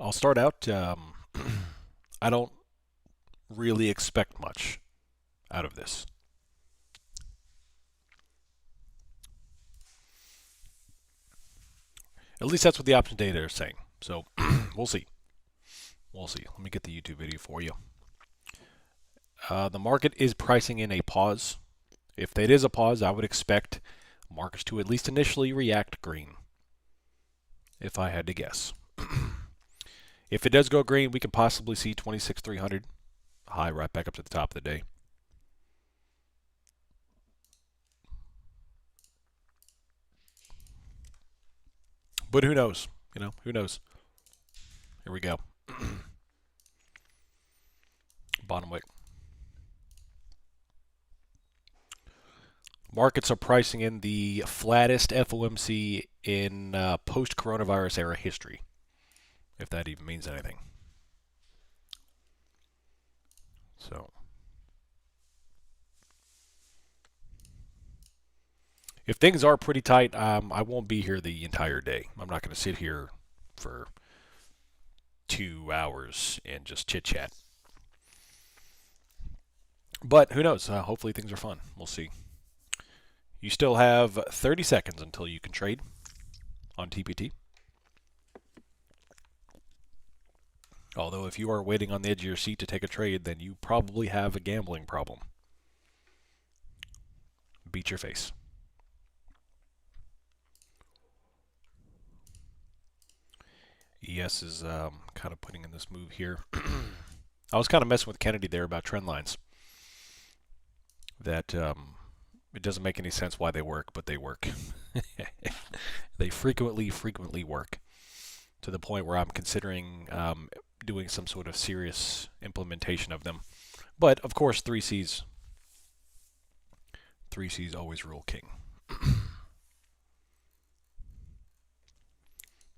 I'll start out. I don't really expect much out of this. At least that's what the option data are saying. So we'll see. We'll see. Let me get the YouTube video for you. The market is pricing in a pause. If it is a pause, I would expect markets to at least initially react green, if I had to guess. If it does go green, we could possibly see 26,300 high right back up to the top of the day. But who knows? Who knows? Here we go. Bottom wick. Markets are pricing in the flattest FOMC in post-coronavirus era history, if that even means anything. So, if things are pretty tight, I won't be here the entire day. I'm not going to sit here for 2 hours and just chit-chat. But who knows? Hopefully things are fun. We'll see. You still have 30 seconds until you can trade on TPT. Although if you are waiting on the edge of your seat to take a trade, then you probably have a gambling problem. Beat your face. ES is kind of putting in this move here. I was kind of messing with Kennedy there about trend lines. That it doesn't make any sense why they work, but they work. They frequently work, to the point where I'm considering doing some sort of serious implementation of them. But of course, 3Cs always rule king.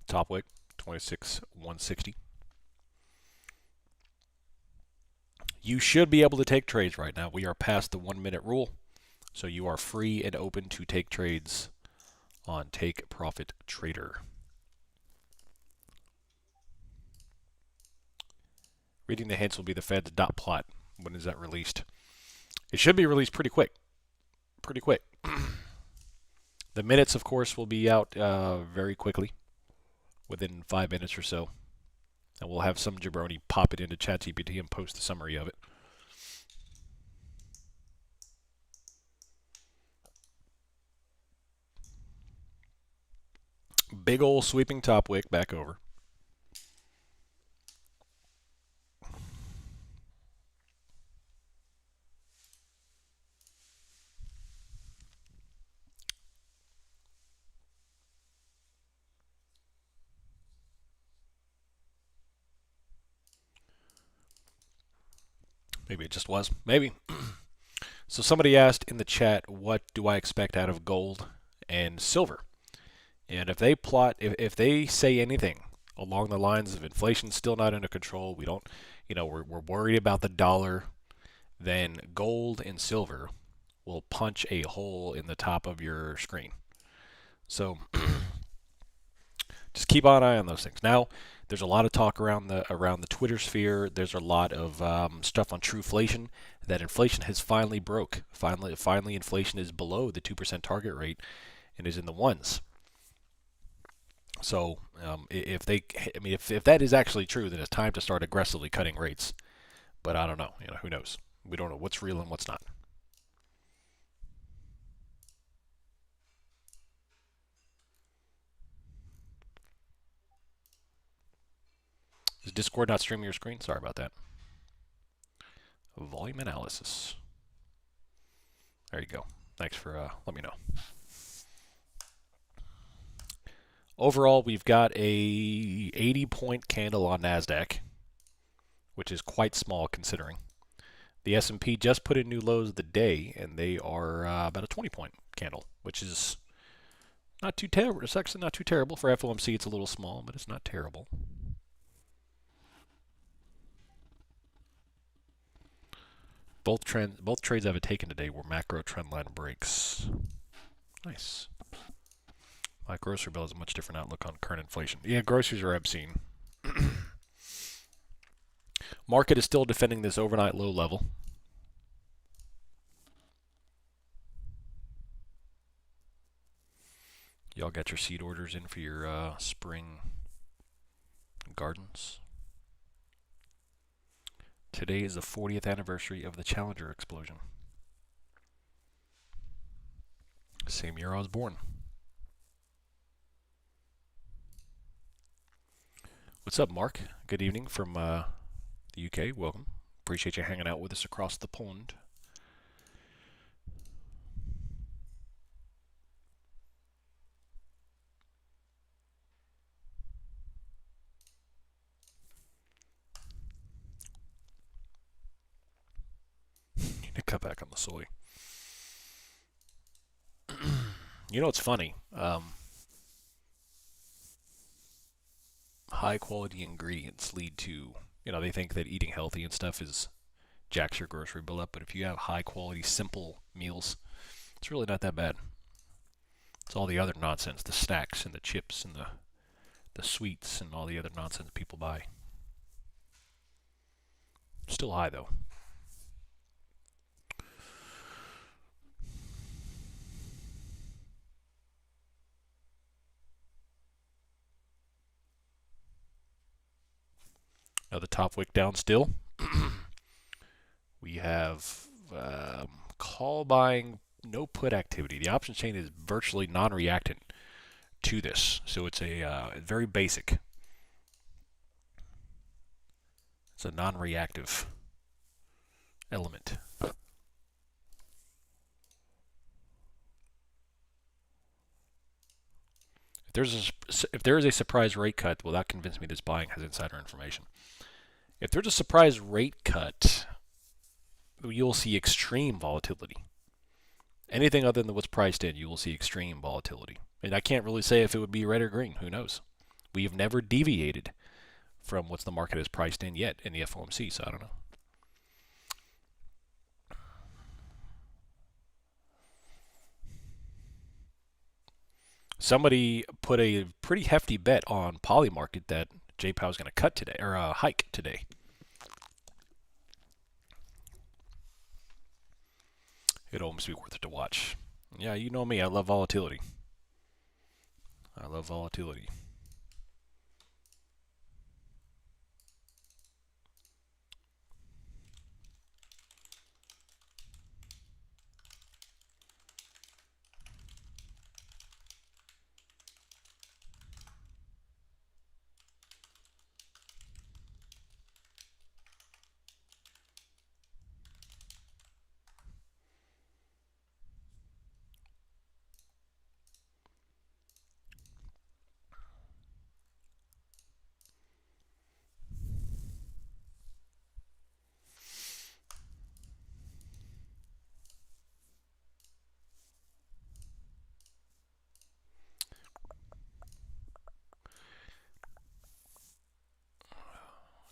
Top wick 26,160. You should be able to take trades right now. We are past the 1-minute rule, so you are free and open to take trades on TakeProfitTrader. Reading the hints will be the Fed's dot plot. When is that released? It should be released pretty quick. Pretty quick. The minutes, of course, will be out very quickly, within 5 minutes or so. And we'll have some jabroni pop it into ChatGPT and post the summary of it. Big ol' sweeping top wick back over. Maybe it just was. Maybe. So somebody asked in the chat, what do I expect out of gold and silver? And if they plot, if they say anything along the lines of inflation's still not under control, we don't, we're worried about the dollar, then gold and silver will punch a hole in the top of your screen. So just keep an eye on those things. Now, there's a lot of talk around the Twitter sphere. There's a lot of stuff on Trueflation that inflation has finally broke. Finally, inflation is below the 2% target rate and is in the ones. So if that is actually true, then it's time to start aggressively cutting rates. But I don't know. Who knows? We don't know what's real and what's not. Is Discord not streaming your screen? Sorry about that. Volume analysis. There you go. Thanks for letting me know. Overall, we've got a 80-point candle on NASDAQ, which is quite small considering. The S&P just put in new lows of the day, and they are about a 20-point candle, which is not too terrible. It's actually not too terrible. For FOMC, it's a little small, but it's not terrible. Both trades I've taken today were macro trendline breaks. Nice. My grocery bill has a much different outlook on current inflation. Yeah, groceries are obscene. Market is still defending this overnight low level. Y'all got your seed orders in for your spring gardens. Today is the 40th anniversary of the Challenger explosion. Same year I was born. What's up, Mark? Good evening from the UK. Welcome. Appreciate you hanging out with us across the pond. Need to cut back on the soy. You know what's funny? High quality ingredients lead to, they think that eating healthy and stuff jacks your grocery bill up, but if you have high quality, simple meals, it's really not that bad. It's all the other nonsense, the snacks and the chips and the sweets and all the other nonsense people buy. Still high though. Another top wick down still. We have call buying, no put activity. The options chain is virtually non-reactant to this, so it's a very basic. It's a non-reactive element. If there is a surprise rate cut, well, that convinced me this buying has insider information. If there's a surprise rate cut, you'll see extreme volatility. Anything other than what's priced in, you will see extreme volatility. And I can't really say if it would be red or green. Who knows? We have never deviated from what the market has priced in yet in the FOMC, so I don't know. Somebody put a pretty hefty bet on Polymarket that Jpow is going to cut today, or hike today. It'd almost be worth it to watch. Yeah, you know me. I love volatility. I love volatility.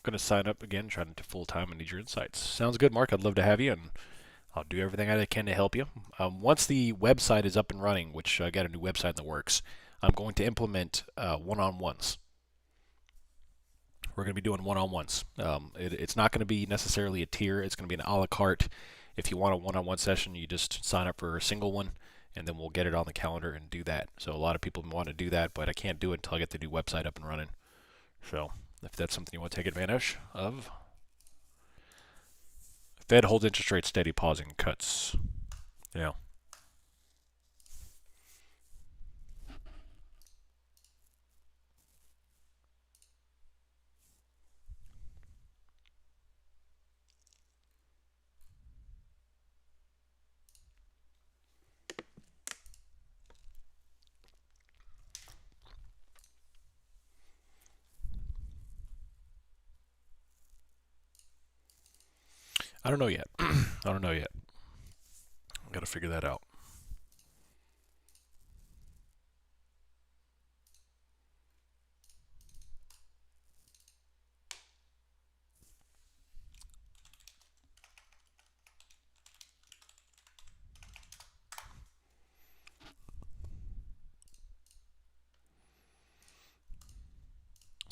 Going to sign up again, trying to full time and need your insights. Sounds good, Mark. I'd love to have you, and I'll do everything I can to help you. Once the website is up and running, which I got a new website in the works, I'm going to implement one-on-ones. We're going to be doing one-on-ones. It's not going to be necessarily a tier. It's going to be an a la carte. If you want a one-on-one session, you just sign up for a single one, and then we'll get it on the calendar and do that. So a lot of people want to do that, but I can't do it until I get the new website up and running. So if that's something you want to take advantage of. Fed holds interest rates steady, pausing cuts. Yeah. I don't know yet. I don't know yet. I've got to figure that out.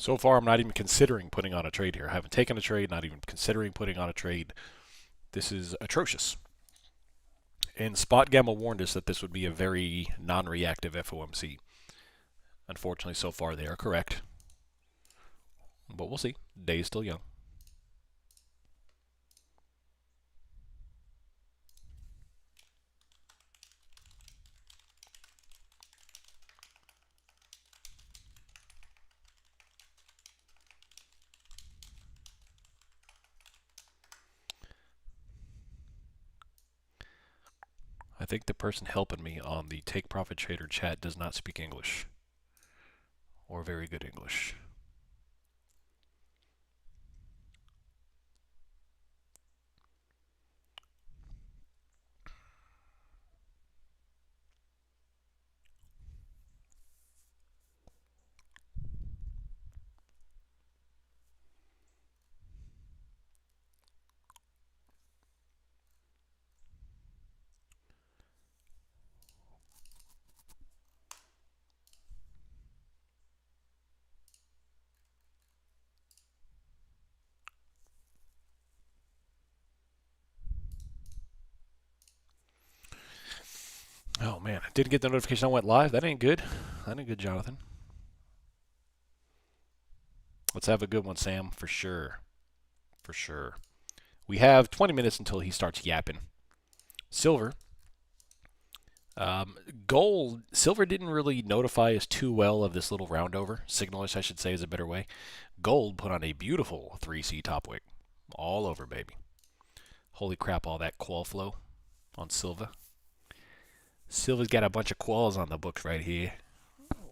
So far, I'm not even considering putting on a trade here. I haven't taken a trade, not even considering putting on a trade. This is atrocious. And Spot Gamma warned us that this would be a very non-reactive FOMC. Unfortunately, so far they are correct. But we'll see. Day is still young. I think the person helping me on the TakeProfitTrader chat does not speak English. Or very good English. Oh man, I didn't get the notification I went live. That ain't good. That ain't good, Jonathan. Let's have a good one, Sam, for sure. For sure. We have 20 minutes until he starts yapping. Silver. Gold. Silver didn't really notify us too well of this little roundover. Signal us, I should say, is a better way. Gold put on a beautiful 3C top wick. All over, baby. Holy crap, all that qual flow on Silva. Silva's got a bunch of quals on the books right here.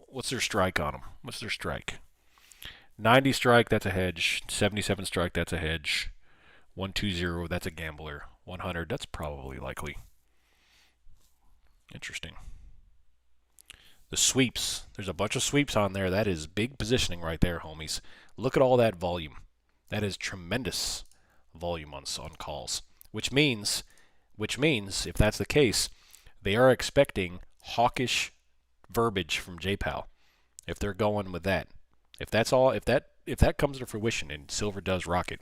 What's their strike on them? What's their strike? 90 strike, that's a hedge. 77 strike, that's a hedge. 120, that's a gambler. 100, that's probably likely. Interesting. The sweeps. There's a bunch of sweeps on there. That is big positioning right there, homies. Look at all that volume. That is tremendous volume on calls. Which means, if that's the case, they are expecting hawkish verbiage from Jpow. If they're going with that. If that comes to fruition and silver does rocket,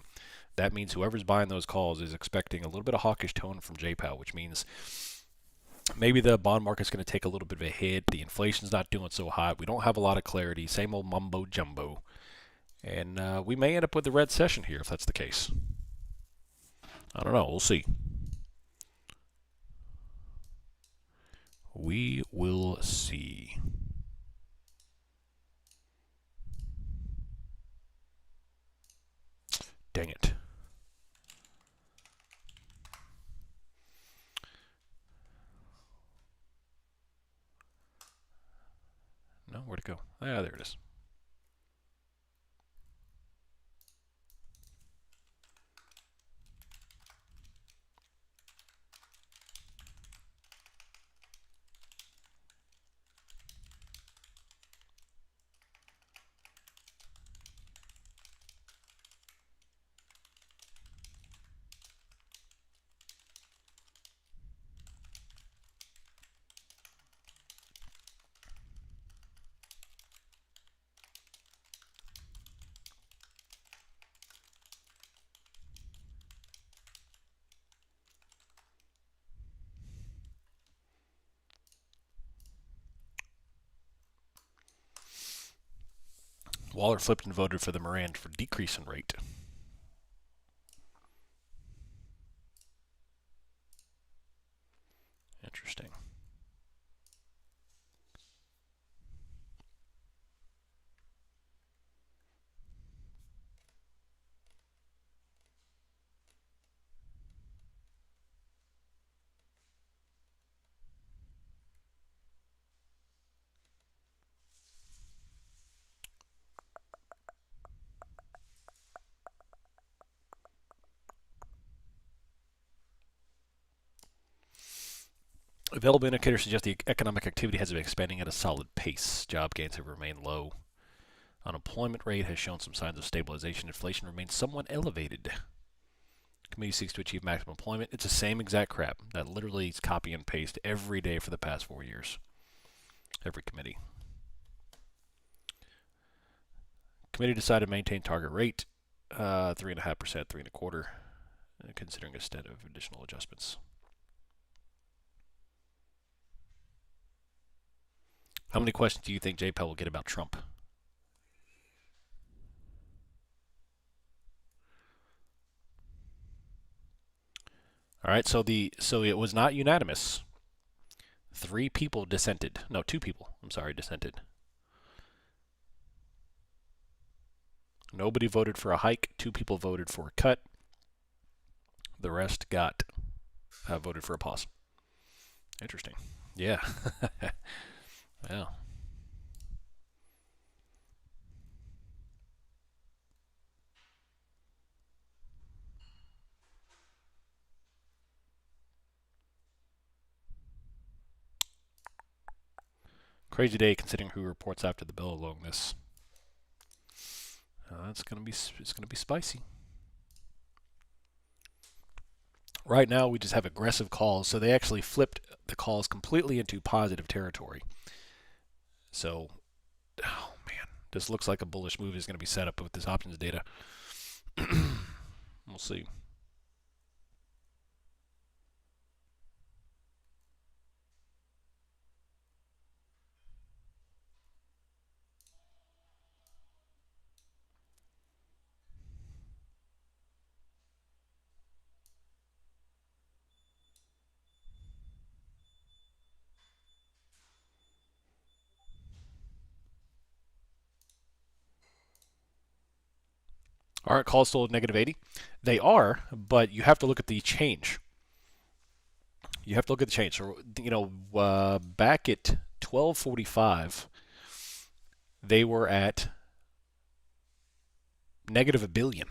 that means whoever's buying those calls is expecting a little bit of hawkish tone from Jpow, which means maybe the bond market's going to take a little bit of a hit. The inflation's not doing so hot. We don't have a lot of clarity. Same old mumbo jumbo. And we may end up with the red session here if that's the case. I don't know. We'll see. We will see. Dang it. No, where'd it go? Ah, there it is. Waller flipped and voted for the Morand for decrease in rate. Interesting. Available indicators suggest the economic activity has been expanding at a solid pace. Job gains have remained low. Unemployment rate has shown some signs of stabilization. Inflation remains somewhat elevated. Committee seeks to achieve maximum employment. It's the same exact crap that literally is copy and paste every day for the past 4 years. Every committee. Committee decided to maintain target rate, 3.5%, 3.25%, considering a set of additional adjustments. How many questions do you think Jpow will get about Trump? All right, so it was not unanimous. 3 people dissented. No, 2 people. I'm sorry, dissented. Nobody voted for a hike. 2 people voted for a cut. The rest got voted for a pause. Interesting. Yeah. Yeah. Crazy day considering who reports after the bell along this. It's gonna be spicy. Right now we just have aggressive calls, so they actually flipped the calls completely into positive territory. So, oh man, this looks like a bullish move is going to be set up with this options data. We'll see. All right, calls still at negative 80. They are, but you have to look at the change. You have to look at the change. So, back at 12:45, they were at negative $1 billion.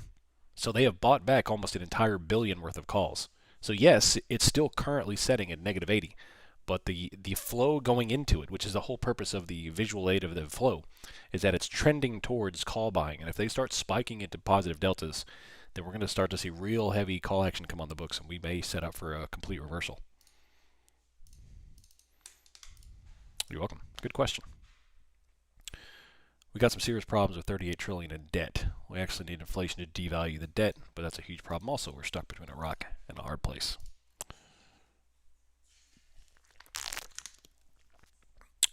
So they have bought back almost an entire billion worth of calls. So yes, it's still currently setting at negative 80, but the flow going into it, which is the whole purpose of the visual aid of the flow, is that it's trending towards call buying. And if they start spiking into positive deltas, then we're going to start to see real heavy call action come on the books, and we may set up for a complete reversal. You're welcome. Good question. We got some serious problems with 38 trillion in debt. We actually need inflation to devalue the debt, but that's a huge problem also. We're stuck between a rock and a hard place.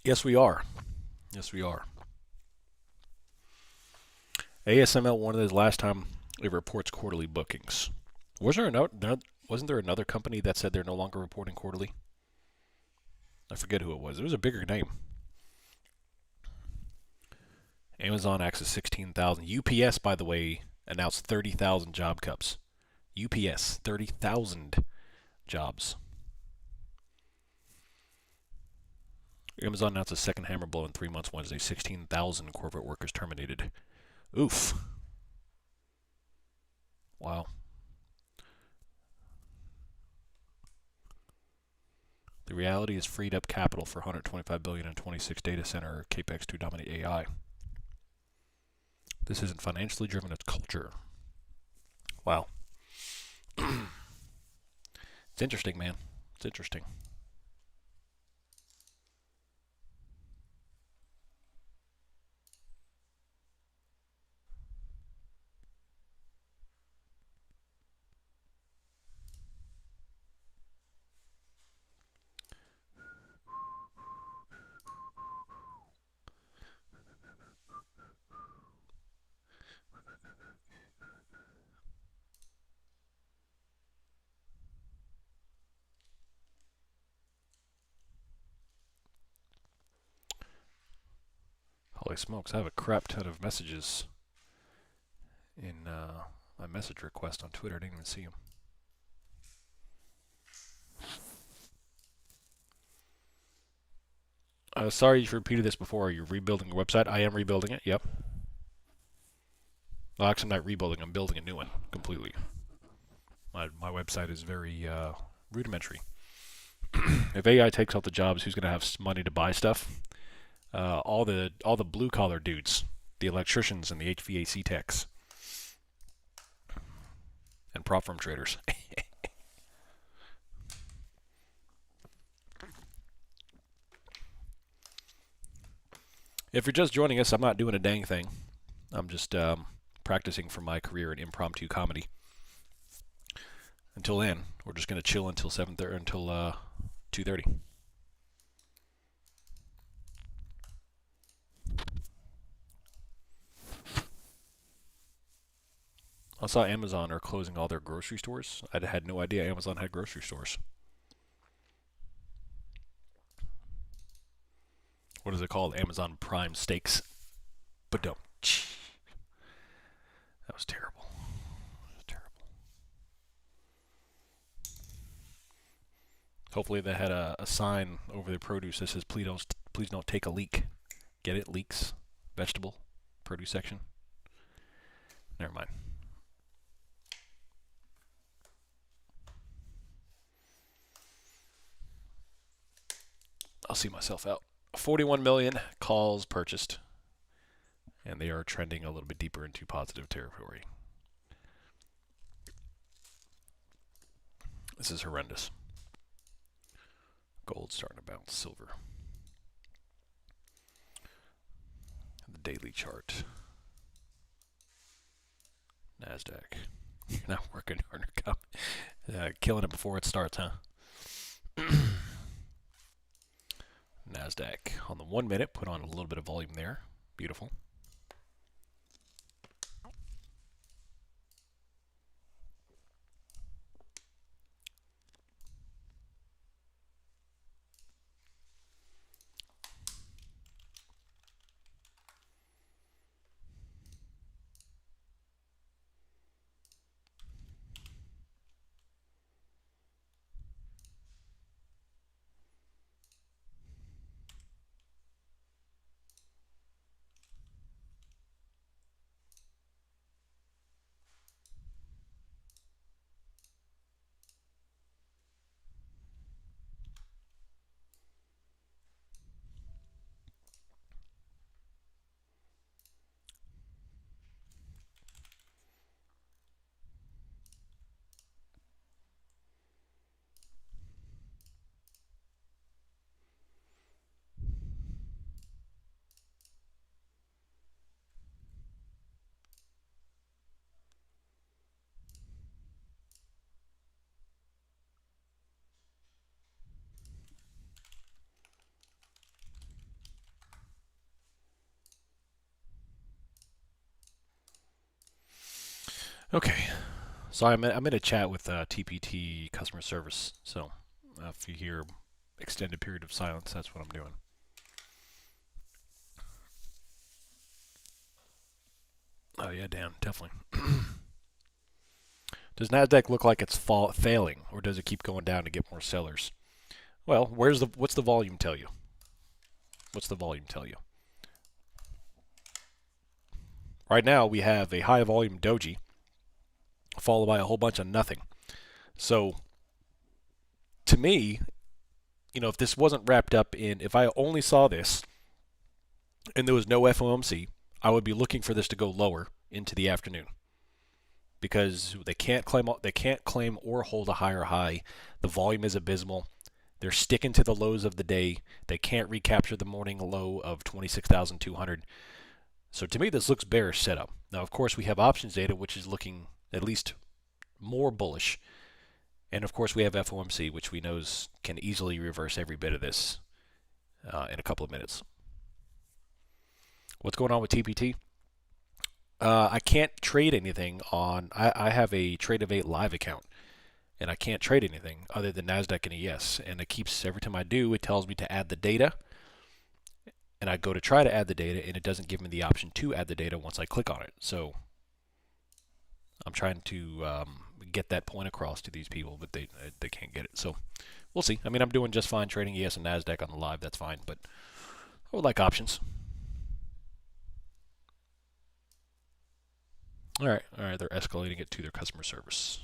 Yes, we are. Yes, we are. ASML wanted this last time it reports quarterly bookings. Wasn't there another company that said they're no longer reporting quarterly? I forget who it was. It was a bigger name. Amazon access 16,000. UPS, by the way, announced 30,000 job cuts. UPS, 30,000 jobs. Amazon announced a second hammer blow in 3 months Wednesday. 16,000 corporate workers terminated. Oof. Wow. The reality is freed up capital for 125 billion and 26 data center capex to dominate AI. This isn't financially driven, it's culture. Wow. It's interesting, man. It's interesting. Holy smokes, I have a crap ton of messages in my message request on Twitter. I didn't even see them. Sorry you repeated this before. Are you rebuilding your website? I am rebuilding it, yep. Well, actually, I'm not rebuilding. I'm building a new one completely. My website is very rudimentary. If AI takes out the jobs, who's going to have money to buy stuff? All the blue collar dudes, the electricians and the HVAC techs, and prop firm traders. If you're just joining us, I'm not doing a dang thing. I'm just practicing for my career in impromptu comedy. Until then, we're just going to chill until 7:30, until 2:30. I saw Amazon are closing all their grocery stores. I had no idea Amazon had grocery stores. What is it called? Amazon Prime Steaks. But no. That was terrible. That was terrible. Hopefully they had a sign over their produce that says, please don't take a leak. Get it? Leaks. Vegetable. Produce section. Never mind. I'll see myself out. 41 million calls purchased. And they are trending a little bit deeper into positive territory. This is horrendous. Gold starting to bounce. Silver. The daily chart. NASDAQ. You're not working harder. Killing it before it starts, huh? NASDAQ. On the 1 minute, put on a little bit of volume there. Beautiful. Okay, so I'm in a chat with TPT customer service. So if you hear extended period of silence, that's what I'm doing. Oh yeah, Dan, definitely. Does NASDAQ look like it's failing, or does it keep going down to get more sellers? Well, what's the volume tell you? What's the volume tell you? Right now we have a high volume doji, followed by a whole bunch of nothing. So, to me, if this wasn't wrapped up if I only saw this and there was no FOMC, I would be looking for this to go lower into the afternoon because they can't claim or hold a higher high. The volume is abysmal. They're sticking to the lows of the day. They can't recapture the morning low of 26,200. So to me, this looks bearish setup. Now, of course, we have options data, which is looking at least more bullish. And of course, we have FOMC, which we know can easily reverse every bit of this in a couple of minutes. What's going on with TPT? I can't trade anything on. I have a Trade-of-8 live account, and I can't trade anything other than NASDAQ and ES. And it keeps, every time I do, it tells me to add the data. And I go to try to add the data, and it doesn't give me the option to add the data once I click on it. So I'm trying to get that point across to these people, but they can't get it. So we'll see. I mean, I'm doing just fine trading ES and NASDAQ on the live. That's fine, but I would like options. All right, they're escalating it to their customer service.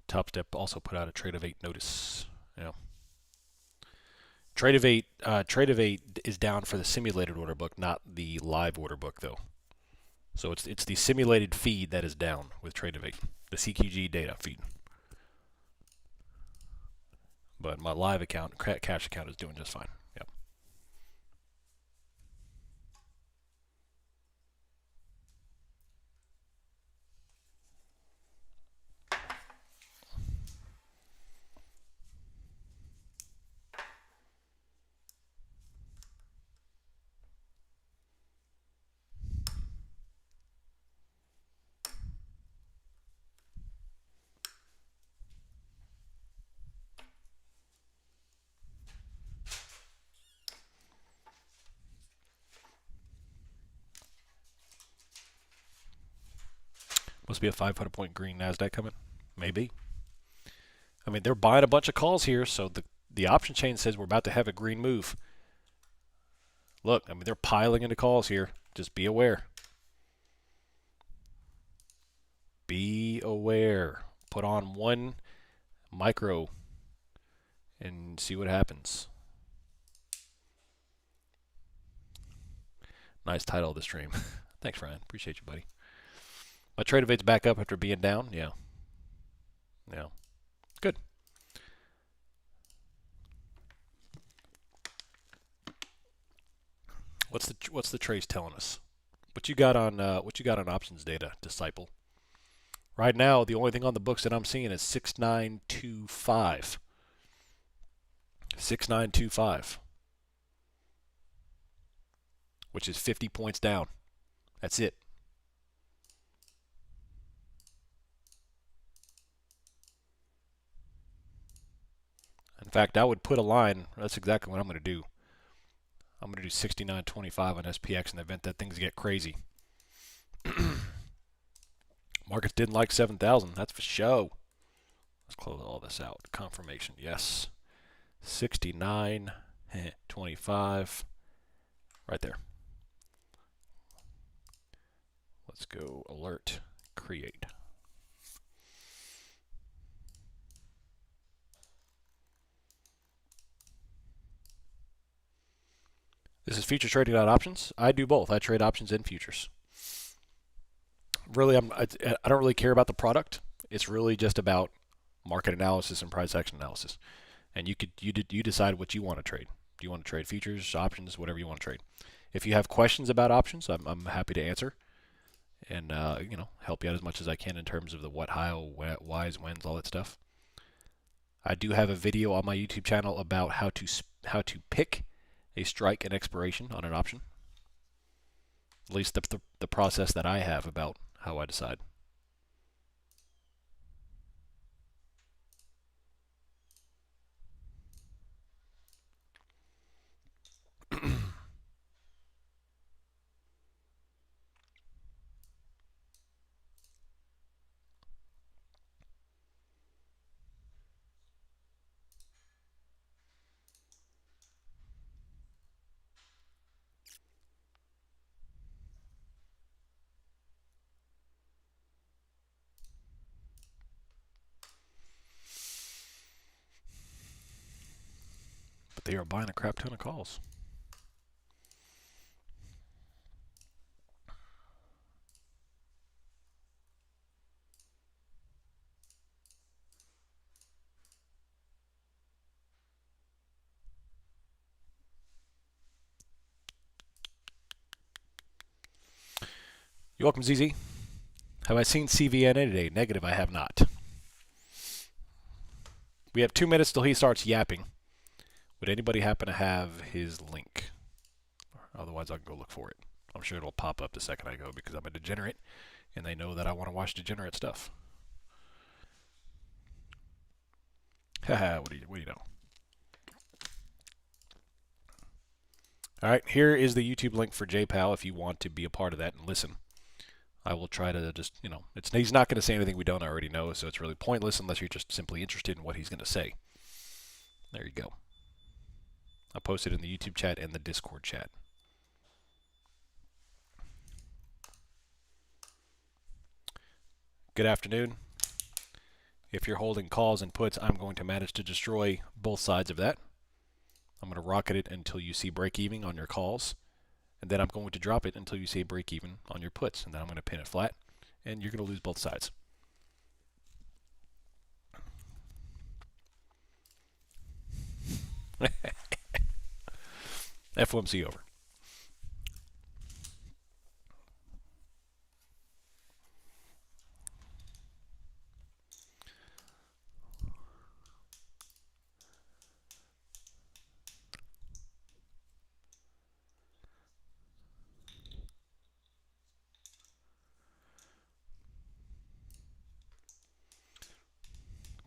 Top Step also put out a Trade-of-8 notice. Yeah. Trade-of-8 is down for the simulated order book, not the live order book, though. So it's the simulated feed that is down with Trade-of-8, the CQG data feed. But my live account, cash account, is doing just fine. Yep. Must be a 500 point green NASDAQ coming. Maybe. I mean, they're buying a bunch of calls here, so the option chain says we're about to have a green move. Look, I mean, they're piling into calls here. Just be aware. Be aware. Put on one micro and see what happens. Nice title of the stream. Thanks, Ryan. Appreciate you, buddy. My trade evades back up after being down. Yeah. Yeah. Good. What's the trace telling us? What you got on options data, disciple? Right now, the only thing on the books that I'm seeing is 6925. 6925. Which is 50 points down. That's it. In fact, I would put a line. That's exactly what I'm going to do. I'm going to do 69.25 on SPX in the event that things get crazy. Markets didn't like 7,000. That's for show. Let's close all this out. Confirmation, yes. 69.25. Right there. Let's go alert, create. This is future trading, not options. I do both. I trade options and futures. Really, I don't really care about the product. It's really just about market analysis and price action analysis. And you decide what you want to trade. Do you want to trade futures, options, whatever you want to trade? If you have questions about options, I'm happy to answer and help you out as much as I can in terms of the what, how, whys, whens, all that stuff. I do have a video on my YouTube channel about how to pick a strike and expiration on an option. At least the process that I have about how I decide. But they are buying a crap ton of calls. You're welcome, ZZ. Have I seen CVNA today? Negative, I have not. We have 2 minutes till he starts yapping. Would anybody happen to have his link? Otherwise, I can go look for it. I'm sure it'll pop up the second I go because I'm a degenerate, and they know that I want to watch degenerate stuff. Haha, what do you know? All right, here is the YouTube link for Jpow if you want to be a part of that and listen. I will try to just, he's not going to say anything we don't already know, so it's really pointless unless you're just simply interested in what he's going to say. There you go. I posted in the YouTube chat and the Discord chat. Good afternoon. If you're holding calls and puts, I'm going to manage to destroy both sides of that. I'm going to rocket it until you see break even on your calls, and then I'm going to drop it until you see break even on your puts, and then I'm going to pin it flat, and you're going to lose both sides. FOMC over.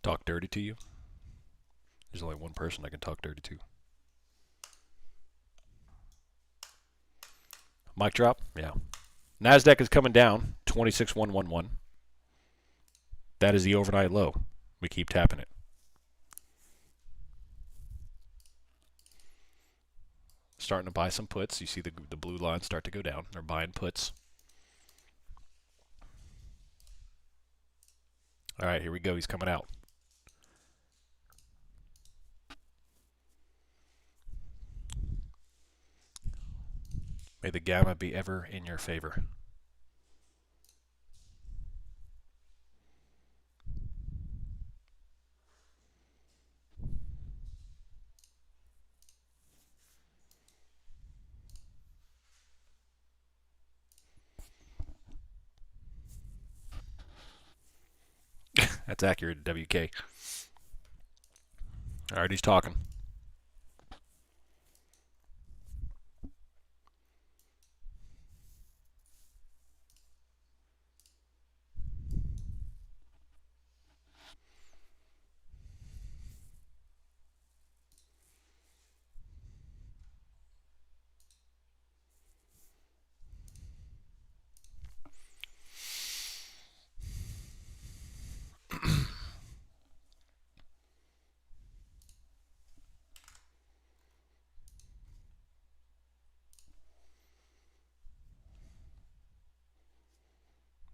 Talk dirty to you? There's only one person I can talk dirty to. Mic drop? Yeah. NASDAQ is coming down, 26,111. That is the overnight low. We keep tapping it. Starting to buy some puts. You see the blue line start to go down. They're buying puts. All right, here we go. He's coming out. May the gamma be ever in your favor. That's accurate, WK. All right, he's talking.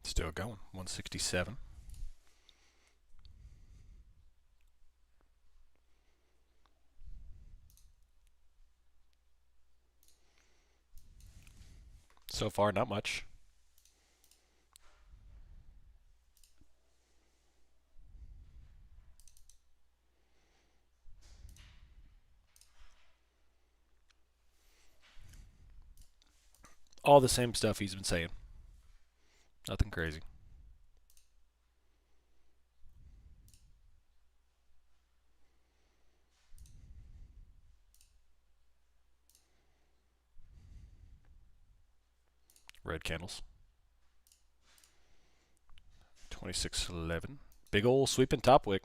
Still going, 167. So far, not much. All the same stuff he's been saying. Nothing crazy. Red candles. 2611. Big old sweeping top wick.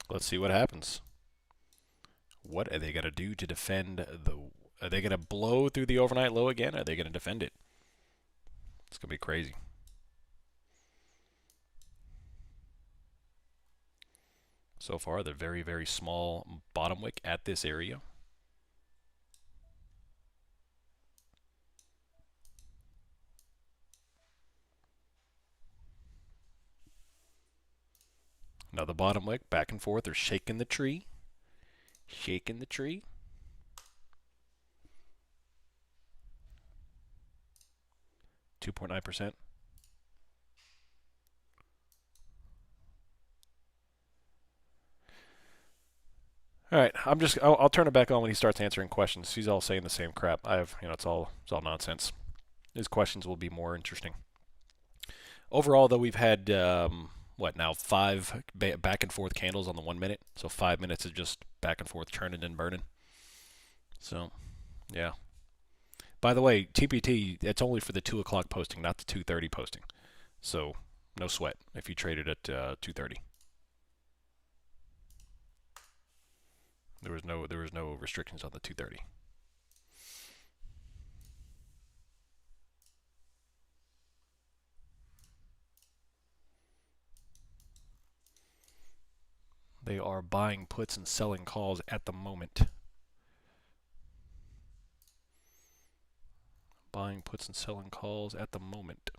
Let's see what happens. What are they going to do to defend the... Are they going to blow through the overnight low again? Or are they going to defend it? It's going to be crazy. So far, the very, very small bottom wick at this area. Another bottom wick, back and forth. They're shaking the tree. Shaking the tree. .9%. All right, I'll turn it back on when he starts answering questions. He's all saying the same crap. It's all nonsense. His questions will be more interesting. Overall, though, we've had what now 5 back and forth candles on the 1 minute. So 5 minutes of just back and forth churning and burning. So, yeah. By the way, TPT, it's only for the 2 o'clock posting, not the 2:30 posting. So, no sweat if you traded at 2:30. There was no restrictions on the 2:30. They are buying puts and selling calls at the moment. Buying puts and selling calls at the moment.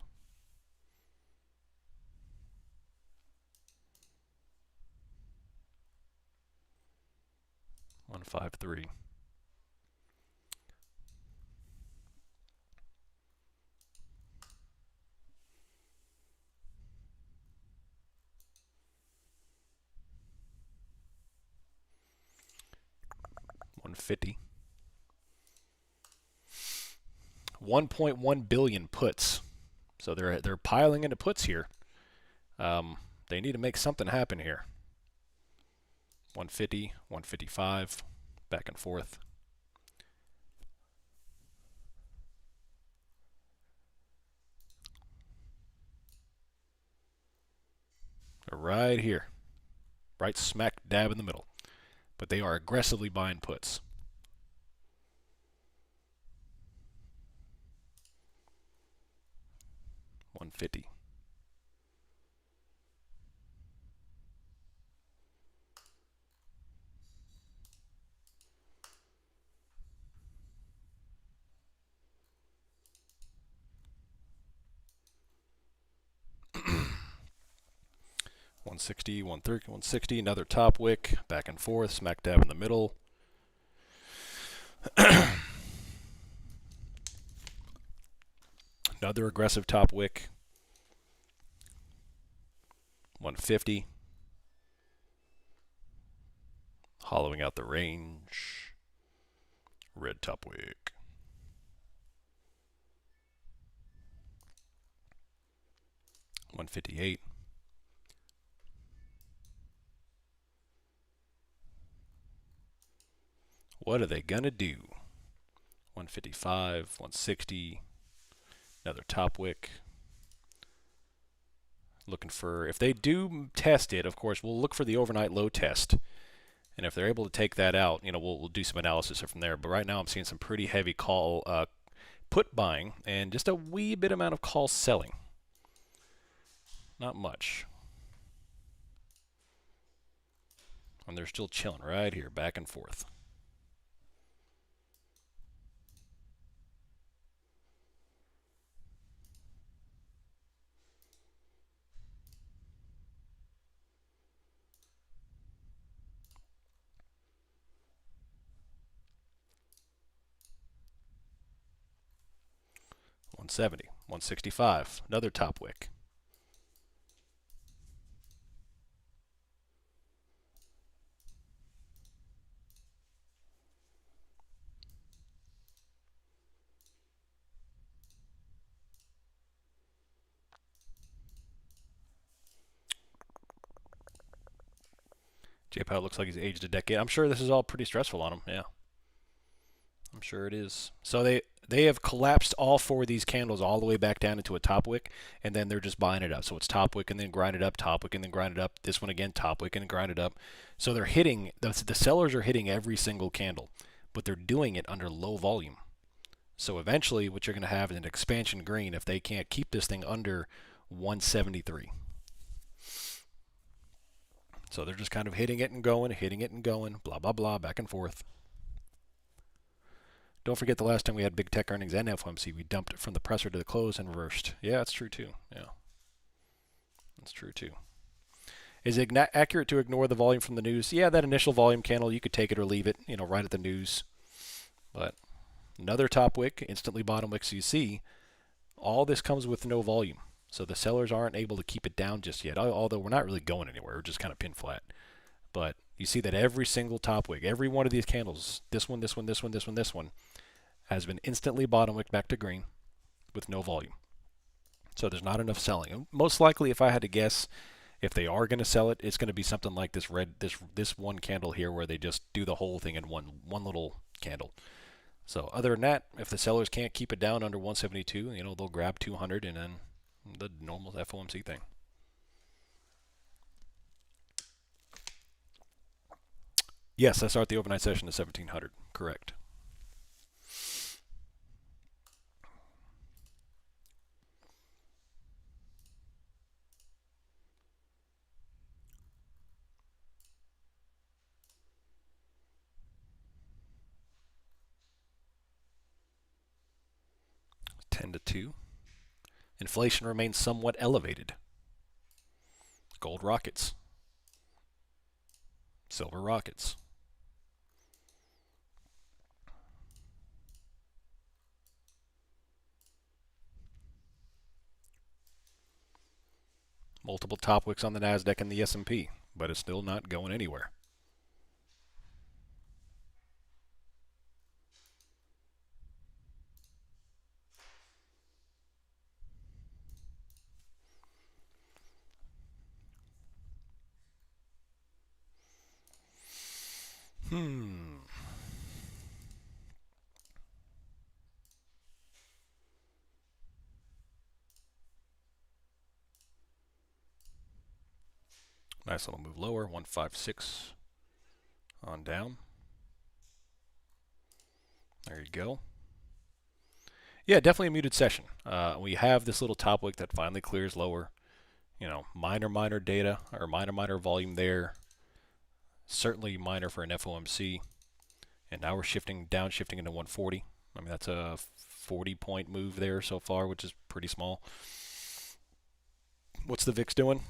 $153. 150. 1.1 billion puts. So they're piling into puts here. They need to make something happen here. 150, 155, back and forth. They're right here, right smack dab in the middle. But they are aggressively buying puts. $150. $160, $130, $160, another top wick, back and forth, smack dab in the middle. Another aggressive top wick. 150. Hollowing out the range. Red top wick. $158. What are they gonna do? 155, 160. Another top wick. Looking for, if they do test it, of course, we'll look for the overnight low test. And if they're able to take that out, we'll do some analysis from there. But right now I'm seeing some pretty heavy call put buying and just a wee bit amount of call selling. Not much. And they're still chilling right here, back and forth. $170, $165, another top wick. Jpow looks like he's aged a decade. I'm sure this is all pretty stressful on him. Yeah, I'm sure it is. So they have collapsed all four of these candles all the way back down into a top wick, and then they're just buying it up. So it's top wick and then grind it up, top wick and then grind it up. This one again, top wick and grind it up. So they're hitting, the sellers are hitting every single candle, but they're doing it under low volume. So eventually what you're going to have is an expansion green if they can't keep this thing under 173. So they're just kind of hitting it and going, blah, blah, blah, back and forth. Don't forget the last time we had big tech earnings and FOMC, we dumped from the presser to the close and reversed. Yeah, that's true too. Yeah, that's true too. Is it accurate to ignore the volume from the news? Yeah, that initial volume candle, you could take it or leave it, right at the news. But another top wick, instantly bottom wick, so you see, all this comes with no volume. So the sellers aren't able to keep it down just yet, although we're not really going anywhere. We're just kind of pin flat. But you see that every single top wick, every one of these candles, this one, this one, this one, this one, this one, has been instantly bottom wicked back to green with no volume. So there's not enough selling. And most likely, if I had to guess, if they are going to sell it, it's going to be something like this this one candle here where they just do the whole thing in one little candle. So other than that, if the sellers can't keep it down under 172, they'll grab 200 and then the normal FOMC thing. Yes, I start the overnight session at 1700. Correct. $10-2. Inflation remains somewhat elevated. Gold rockets. Silver rockets. Multiple top wicks on the NASDAQ and the S&P, but it's still not going anywhere. Nice little move lower, 156 on down. There you go. Yeah, definitely a muted session. We have this little top wick that finally clears lower. You know, minor data or minor volume there. Certainly minor for an FOMC. And now we're downshifting into 140. I mean, that's a 40-point move there so far, which is pretty small. What's the VIX doing?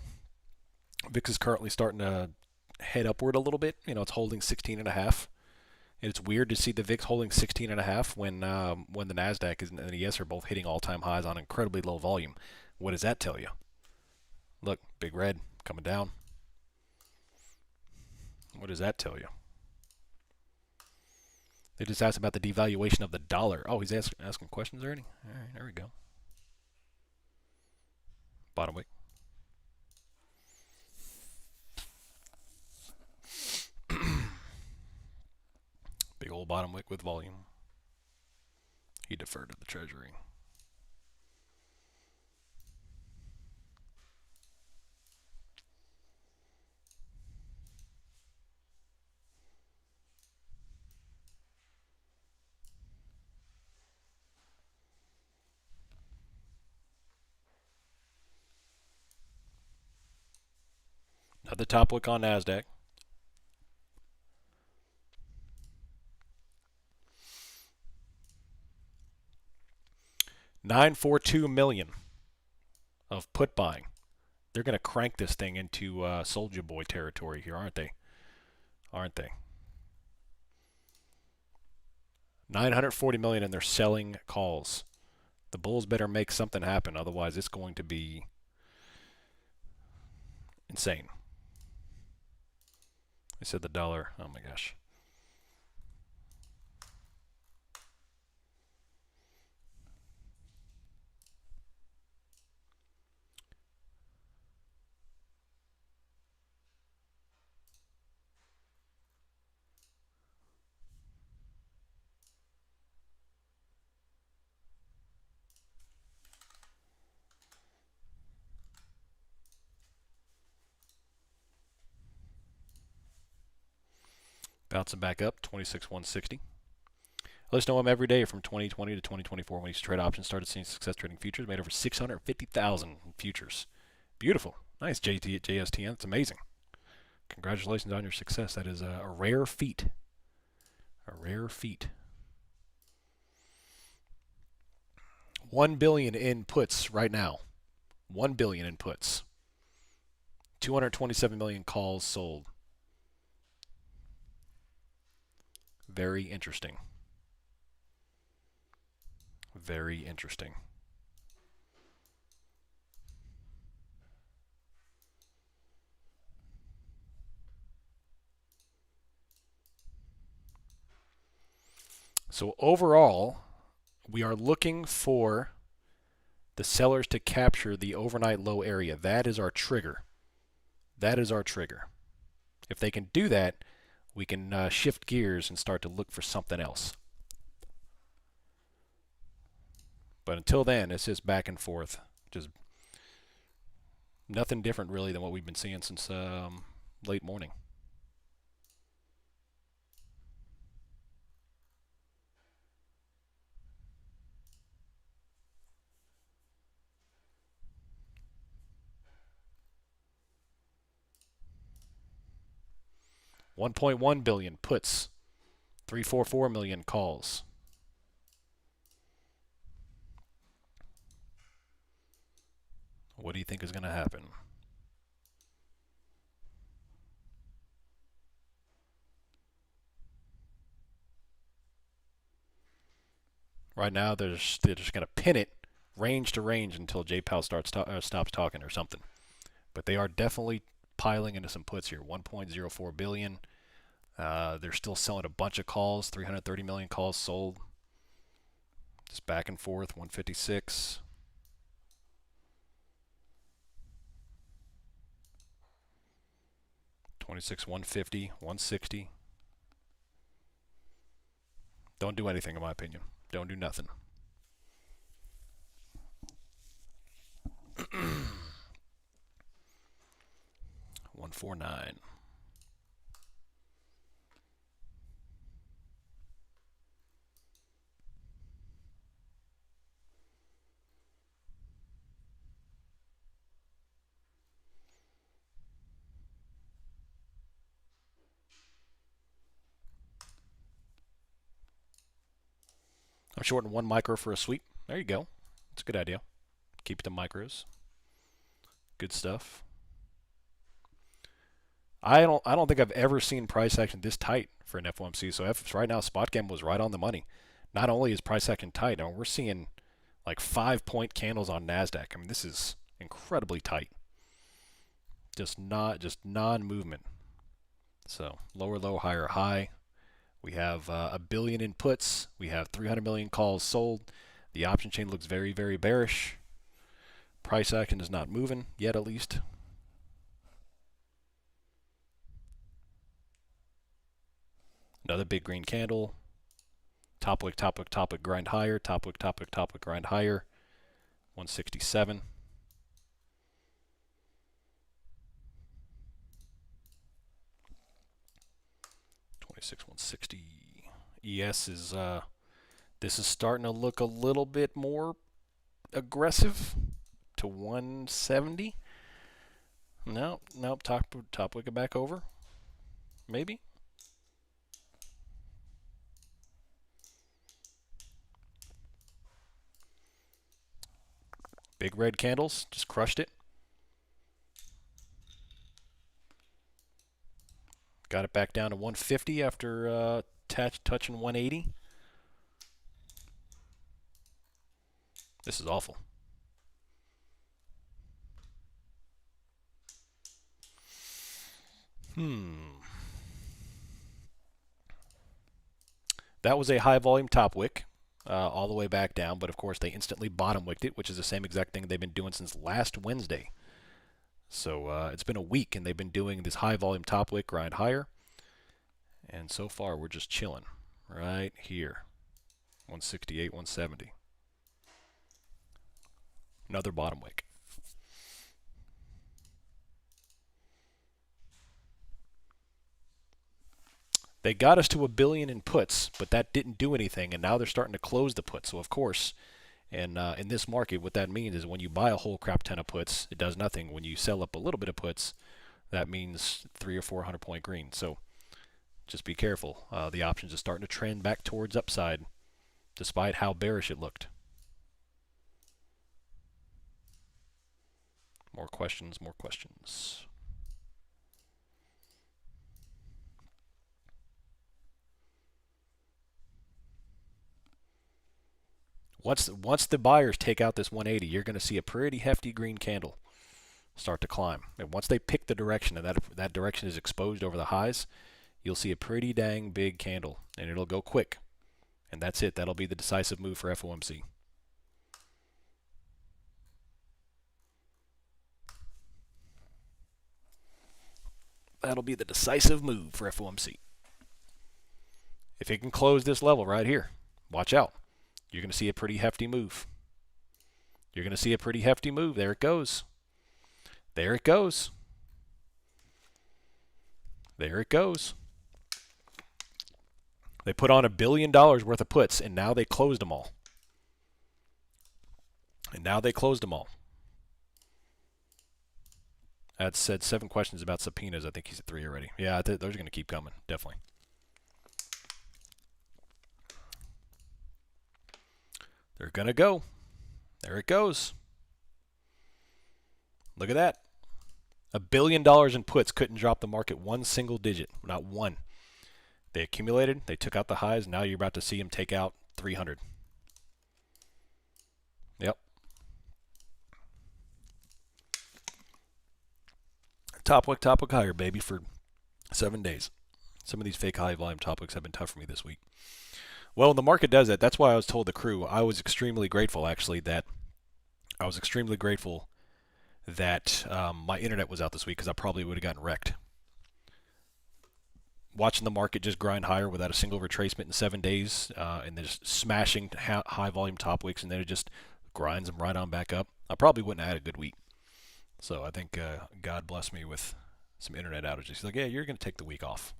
VIX is currently starting to head upward a little bit. You know, it's holding 16.5. It's weird to see the VIX holding 16.5 when the Nasdaq and the ES are both hitting all-time highs on incredibly low volume. What does that tell you? Look, big red coming down. What does that tell you? They just asked about the devaluation of the dollar. Oh, he's asking questions already? All right, there we go. Bottom wick. Big old bottom wick with volume. He deferred to the Treasury. Another top wick on Nasdaq. $942 million of put buying. They're going to crank this thing into Soldier Boy territory here, aren't they? Aren't they? $940 million, and they're selling calls. The bulls better make something happen, otherwise it's going to be insane. I said the dollar. Oh my gosh. Bouncing back up, 26,160. I listen to him every day from 2020 to 2024 when he used to trade options, started seeing success trading futures, made over 650,000 in futures. Beautiful. Nice, JSTN. It's amazing. Congratulations on your success. That is a rare feat. A rare feat. 1 billion in puts right now. 1 billion in puts. 227 million calls sold. Very interesting. Very interesting. So overall, we are looking for the sellers to capture the overnight low area. That is our trigger. That is our trigger. If they can do that, we can shift gears and start to look for something else. But until then, it's just back and forth. Just nothing different really than what we've been seeing since late morning. $1.1 billion puts, 344 million calls. What do you think is going to happen? Right now, they're just going to pin it range to range until Jpow stops talking or something. But they are definitely piling into some puts here. 1.04 billion. They're still selling a bunch of calls. 330 million calls sold. Just back and forth. 156. $26,150, $160. Don't do anything, in my opinion. Don't do nothing. $149. I'm shorting 1 micro for a sweep. There you go. It's a good idea. Keep the micros. Good stuff. I don't think I've ever seen price action this tight for an FOMC. So right now, spot gamble was right on the money. Not only is price action tight, I mean, we're seeing like 5-point candles on Nasdaq. I mean, this is incredibly tight. Just non-movement. So lower low, higher high. We have a billion in puts. We have 300 million calls sold. The option chain looks very, very bearish. Price action is not moving yet, at least. Another big green candle. Top wick, top wick, top wick, grind higher. Top wick, top wick, top wick, grind higher. 167. $26,160. ES is this is starting to look a little bit more aggressive to 170. Nope. Top wick back over. Maybe. Big red candles, just crushed it. Got it back down to 150 after touching 180. This is awful. That was a high volume top wick all the way back down, but of course they instantly bottom wicked it, which is the same exact thing they've been doing since last Wednesday. So it's been a week and they've been doing this high volume top wick grind higher. And so far we're just chilling right here. 168, 170. Another bottom wick. They got us to $1 billion in puts, but that didn't do anything, and now they're starting to close the puts. So of course, and in this market, what that means is when you buy a whole crap ton of puts, it does nothing. When you sell up a little bit of puts, that means 300 or 400 point green. So just be careful. The options are starting to trend back towards upside, despite how bearish it looked. More questions, more questions. Once the buyers take out this 180, you're going to see a pretty hefty green candle start to climb. And once they pick the direction and that direction is exposed over the highs, you'll see a pretty dang big candle, and it'll go quick. And that's it. That'll be the decisive move for FOMC. That'll be the decisive move for FOMC. If it can close this level right here, watch out. You're going to see a pretty hefty move. You're going to see a pretty hefty move. There it goes. There it goes. There it goes. They put on $1 billion worth of puts, and now they closed them all. That said 7 questions about subpoenas. I think he's at 3 already. Yeah, those are going to keep coming, definitely. They're going to go. There it goes. Look at that. $1 billion in puts couldn't drop the market one single digit. Not one. They accumulated. They took out the highs. Now you're about to see them take out 300. Yep. Top wick higher, baby, for 7 days. Some of these fake high volume top wicks have been tough for me this week. Well, the market does that. That's why I was told the crew. I was extremely grateful, actually, that my internet was out this week because I probably would have gotten wrecked. watching the market just grind higher without a single retracement in 7 days, and then just smashing high volume top wicks, and then it just grinds them right on back up. I probably wouldn't have had a good week. So I think God blessed me with some internet outages. He's like, yeah, you're going to take the week off.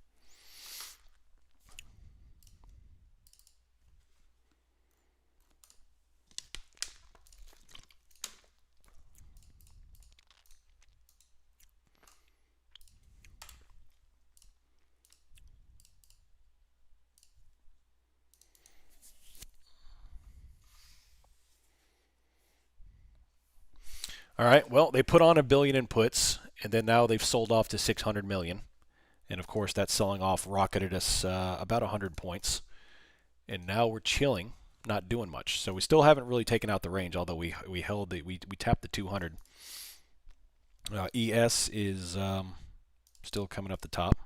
All right, well, they put on $1 billion in puts, and then now they've sold off to $600 million. And of course, that selling off rocketed us about 100 points. And now we're chilling, not doing much. So we still haven't really taken out the range, although we held we tapped the 200. ES is still coming up the top.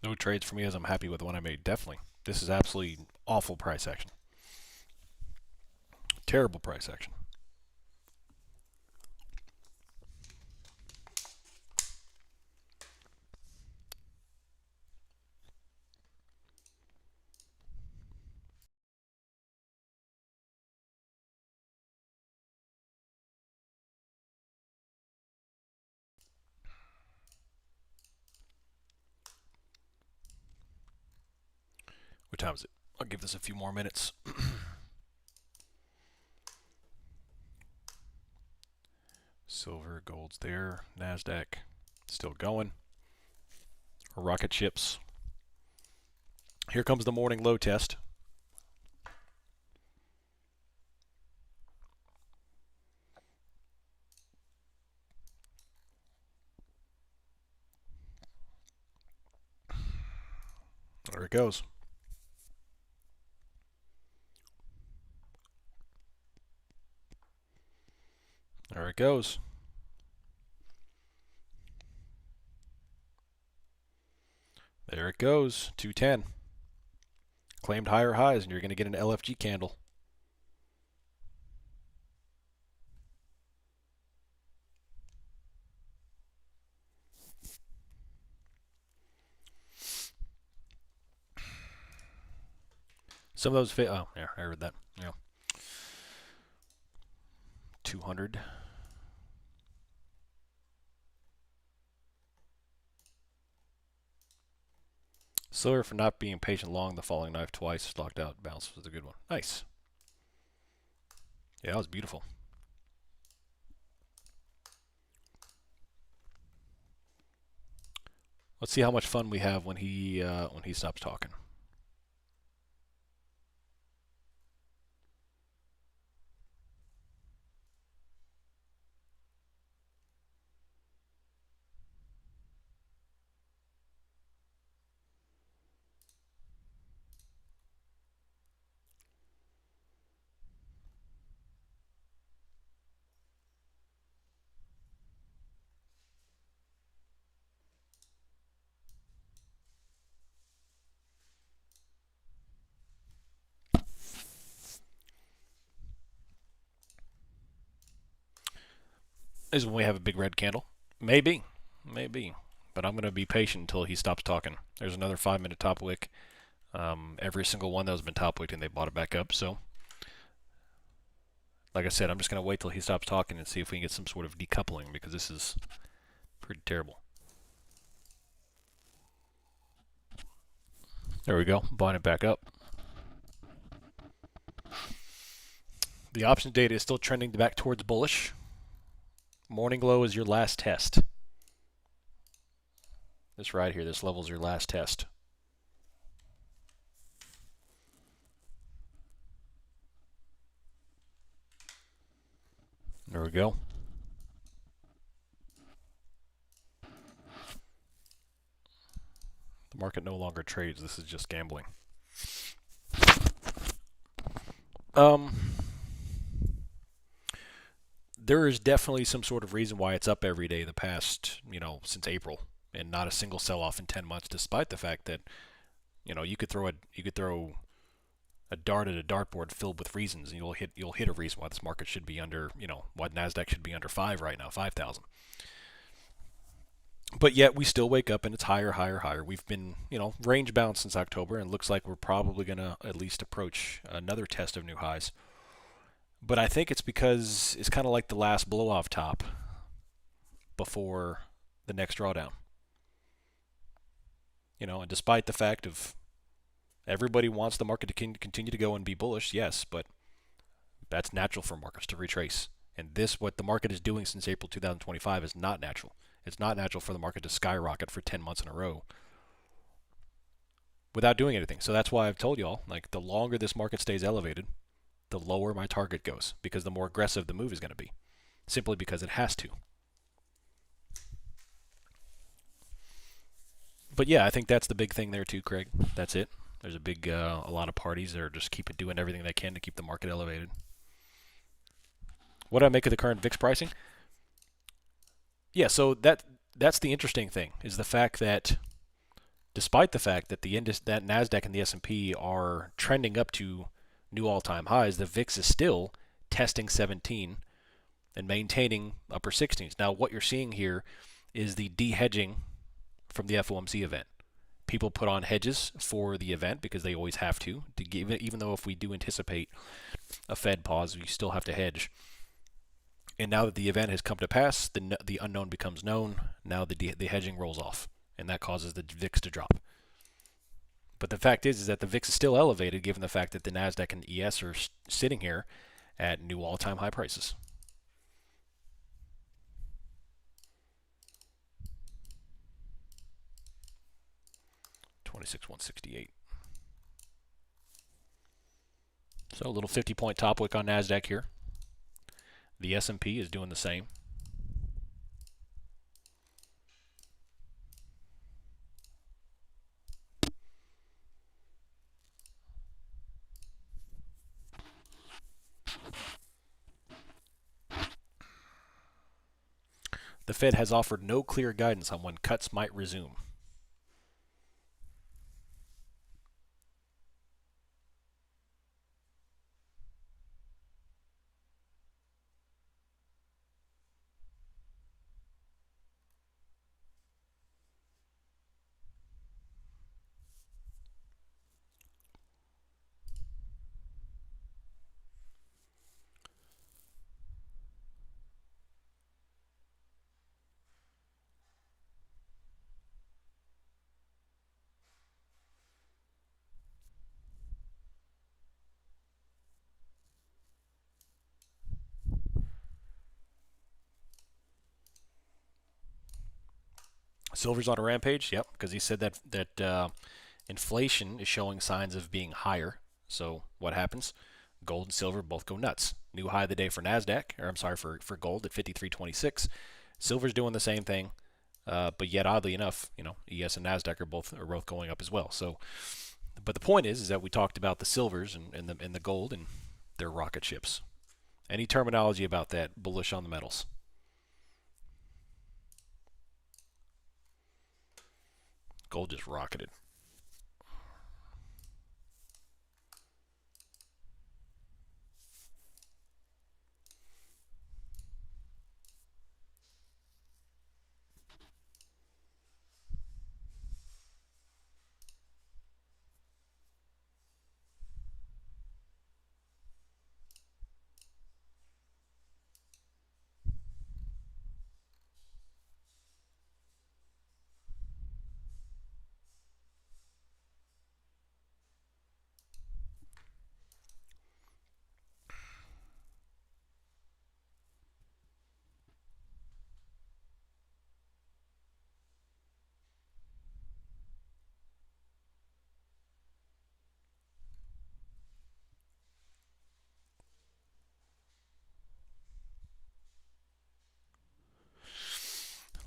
No trades for me as I'm happy with the one I made. Definitely. This is absolutely awful price action. Terrible price action. What time is it? I'll give this a few more minutes. Silver, gold's there. NASDAQ still going. Rocket ships. Here comes the morning low test. There it goes. There it goes. There it goes. 210. Claimed higher highs, and you're going to get an LFG candle. Some of those fit. Oh, yeah, I heard that. Yeah. 200. Silver for not being patient long. The falling knife twice. Locked out. Bounce was a good one. Nice. Yeah, that was beautiful. Let's see how much fun we have when he stops talking. Is when we have a big red candle. Maybe. Maybe. But I'm going to be patient until he stops talking. There's another 5-minute top wick. Every single one that has been top wicked and they bought it back up. So, like I said, I'm just going to wait till he stops talking and see if we can get some sort of decoupling, because this is pretty terrible. There we go. Buying it back up. The options data is still trending back towards bullish. Morning low is your last test. This right here, this level is your last test. There we go. The market no longer trades. This is just gambling. There is definitely some sort of reason why it's up every day the past, since April, and not a single sell-off in 10 months, despite the fact that, you could throw a dart at a dartboard filled with reasons, and you'll hit a reason why this market should be under, why Nasdaq should be under 5 right now, 5,000. But yet we still wake up and it's higher, higher, higher. We've been, range bound since October, and looks like we're probably going to at least approach another test of new highs. But I think it's because it's kind of like the last blow-off top before the next drawdown. And despite the fact of everybody wants the market to continue to go and be bullish, yes, but that's natural for markets to retrace. And what the market is doing since April 2025 is not natural. It's not natural for the market to skyrocket for 10 months in a row without doing anything. So that's why I've told y'all, like, the longer this market stays elevated, the lower my target goes, because the more aggressive the move is going to be, simply because it has to. But yeah, I think that's the big thing there too, Craig. That's it. There's a lot of parties that are just doing everything they can to keep the market elevated. What do I make of the current VIX pricing? Yeah, so that's the interesting thing, is the fact that despite the fact that that Nasdaq and the S&P are trending up to new all-time highs, the VIX is still testing 17 and maintaining upper 16s. Now, what you're seeing here is the de-hedging from the FOMC event. People put on hedges for the event because they always have to give it, even though if we do anticipate a Fed pause, we still have to hedge. And now that the event has come to pass, the unknown becomes known. Now the hedging rolls off, and that causes the VIX to drop. But the fact is that the VIX is still elevated, given the fact that the Nasdaq and ES are sitting here at new all-time high prices. $26,168. So a little 50-point top wick on Nasdaq here. The S&P is doing the same. The Fed has offered no clear guidance on when cuts might resume. Silver's on a rampage, yep, because he said that inflation is showing signs of being higher. So what happens? Gold and silver both go nuts. New high of the day for Nasdaq, or I'm sorry, for gold at 53.26. Silver's doing the same thing, but yet oddly enough, ES and Nasdaq are both going up as well. So, but the point is that we talked about the silvers and the gold, and they're rocket ships. Any terminology about that? Bullish on the metals. Gold just rocketed.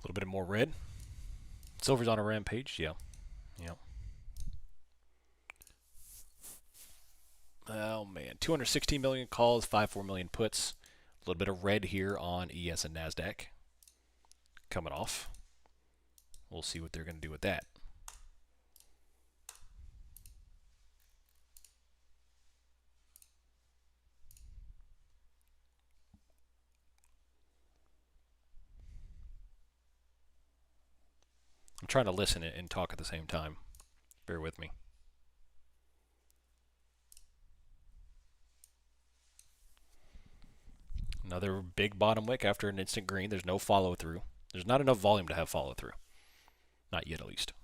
little bit more red. Silver's on a rampage. Yeah. Yeah. Oh man, 216 million calls, 54 million puts. A little bit of red here on ES and NASDAQ coming off. We'll see what they're going to do with that. I'm trying to listen and talk at the same time. Bear with me. Another big bottom wick after an instant green. There's no follow through. There's not enough volume to have follow through. Not yet, at least.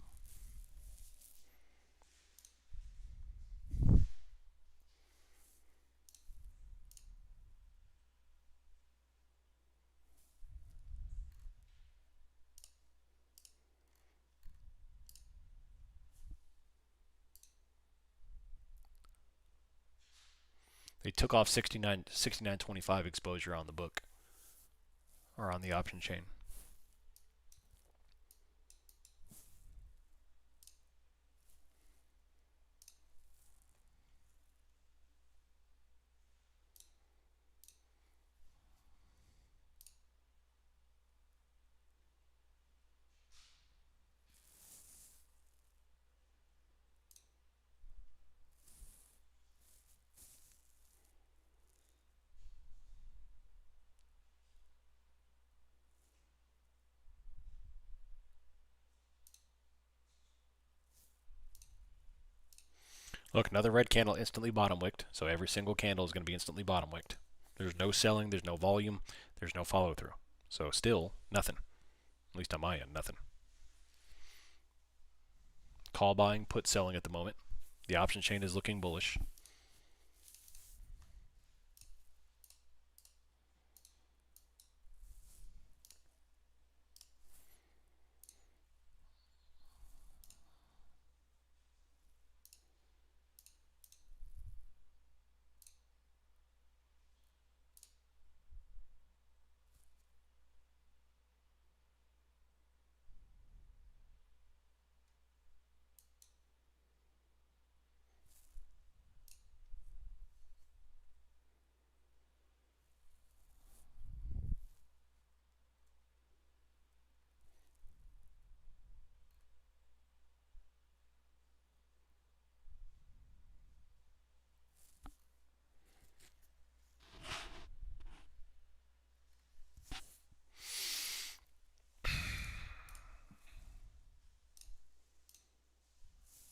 They took off 69.25 exposure on the book, or on the option chain. Look, another red candle instantly bottom wicked. So every single candle is going to be instantly bottom wicked. There's no selling, there's no volume, there's no follow through. So still nothing. At least on my end, nothing. Call buying, put selling at the moment. The option chain is looking bullish.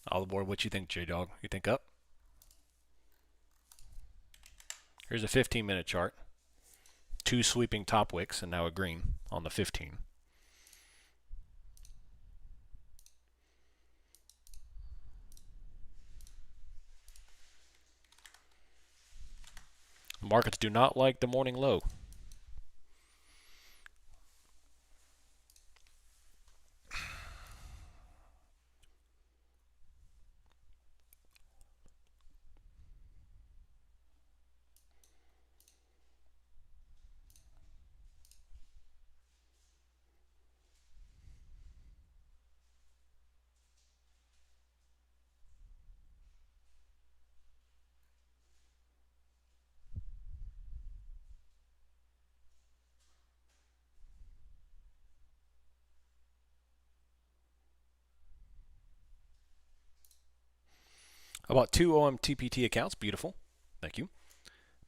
All aboard. What you think, J-Dog? You think up? Here's a 15-minute chart. Two sweeping top wicks and now a green on the 15. Markets do not like the morning low. I bought two OMTPT accounts. Beautiful. Thank you.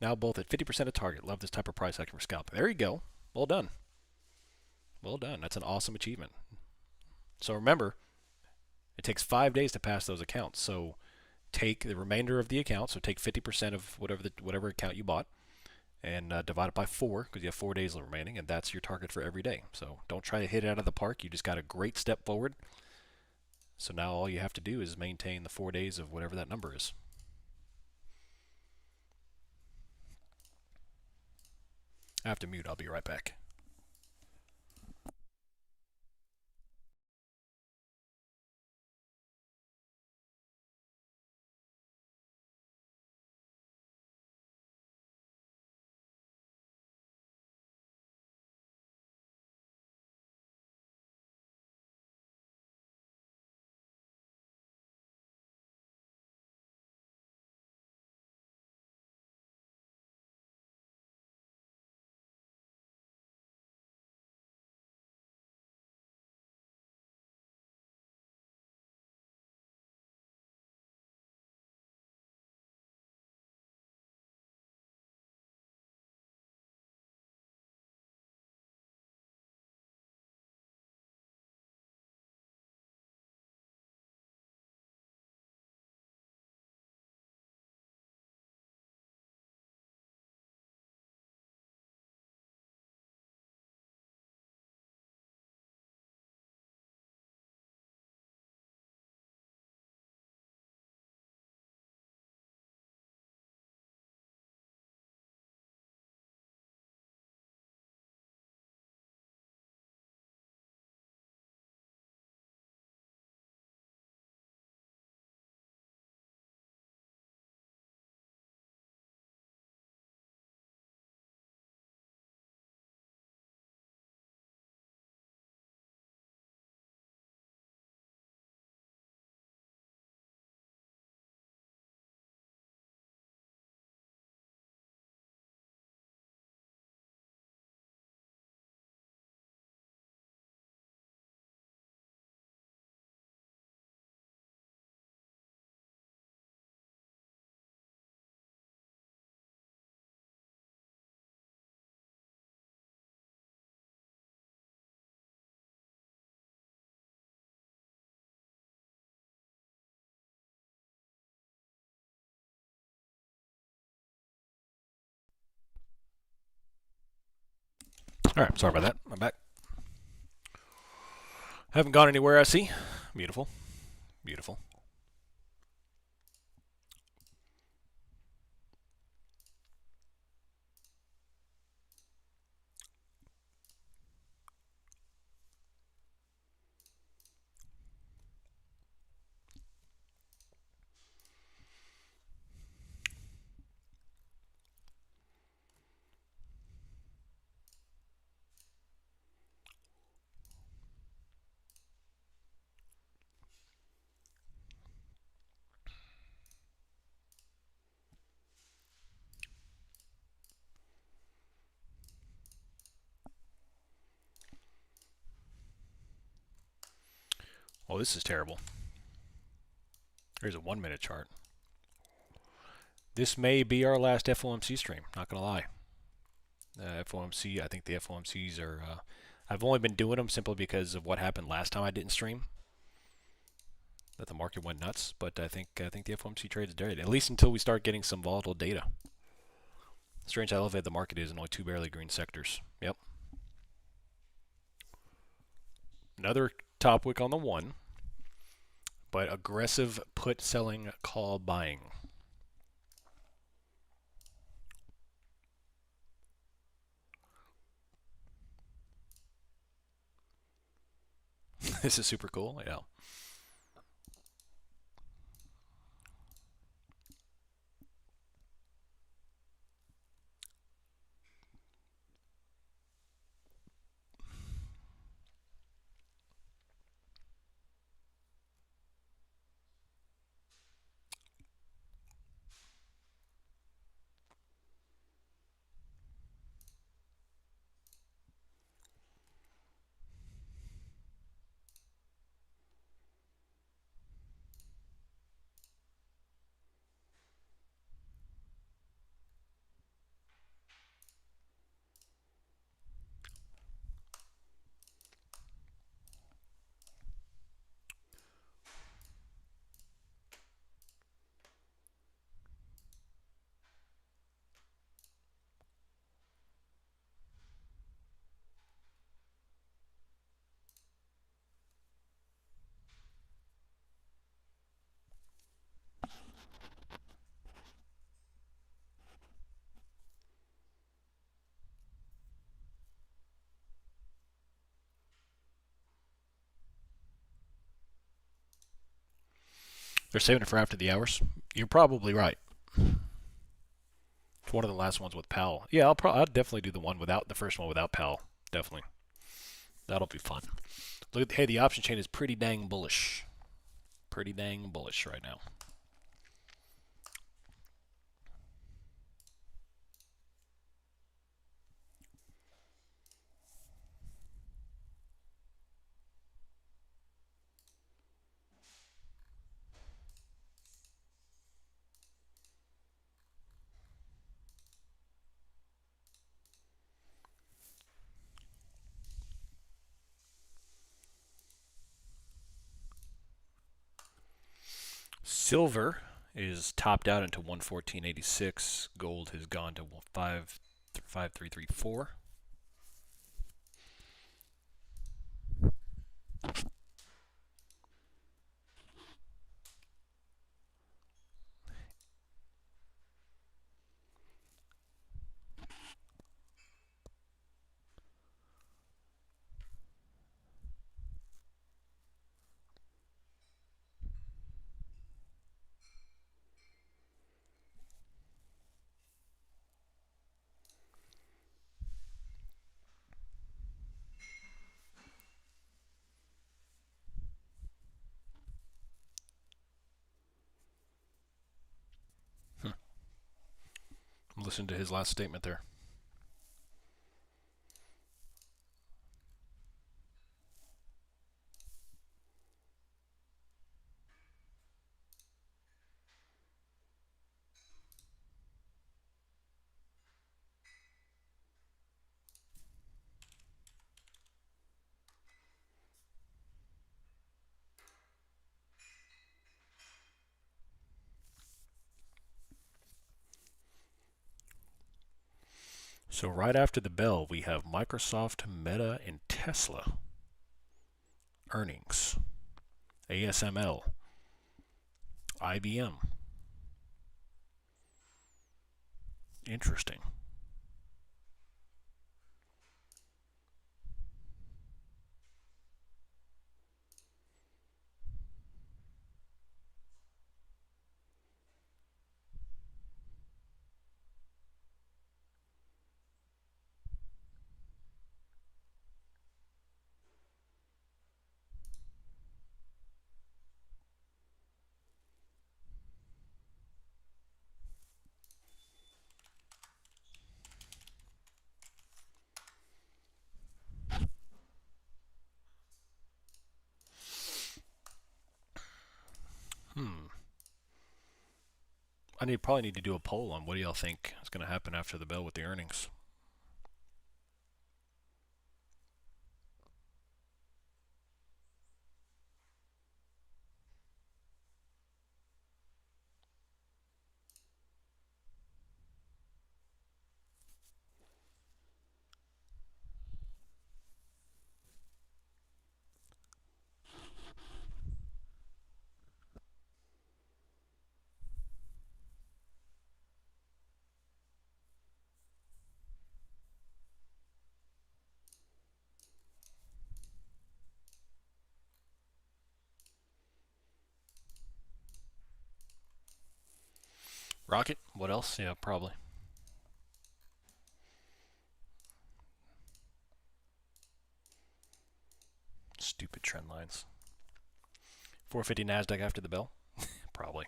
Now both at 50% of target. Love this type of price action for scalp. There you go. Well done. Well done. That's an awesome achievement. So remember, it takes 5 days to pass those accounts. So take the remainder of the account. So take 50% of whatever account you bought, and divide it by 4 because you have 4 days remaining, and that's your target for every day. So don't try to hit it out of the park. You just got a great step forward. So now all you have to do is maintain the 4 days of whatever that number is. I have to mute. I'll be right back. All right, sorry about that. I'm back. Haven't gone anywhere, I see. Beautiful. Beautiful. Oh, this is terrible. Here's a 1 minute chart. This may be our last FOMC stream, not going to lie. FOMC, I think the FOMCs are... I've only been doing them simply because of what happened last time I didn't stream. That the market went nuts, but I think the FOMC trade is dead, at least until we start getting some volatile data. Strange how elevated the market is in only 2 barely green sectors. Yep. Another top wick on the 1, but aggressive put selling, call buying. This is super cool. Yeah. They're saving it for after the hours. You're probably right. It's one of the last ones with Powell. Yeah, I'll definitely do the first one without Powell. Definitely. That'll be fun. Look, hey, the option chain is pretty dang bullish. Pretty dang bullish right now. Silver is topped out into 114.86. Gold has gone to 5334. Listen to his last statement there. So right after the bell, we have Microsoft, Meta, and Tesla earnings. ASML, IBM. Interesting. Probably need to do a poll on what do y'all think is going to happen after the bell with the earnings. Rocket? What else? Yeah, probably. Stupid trend lines. 450 NASDAQ after the bell? Probably.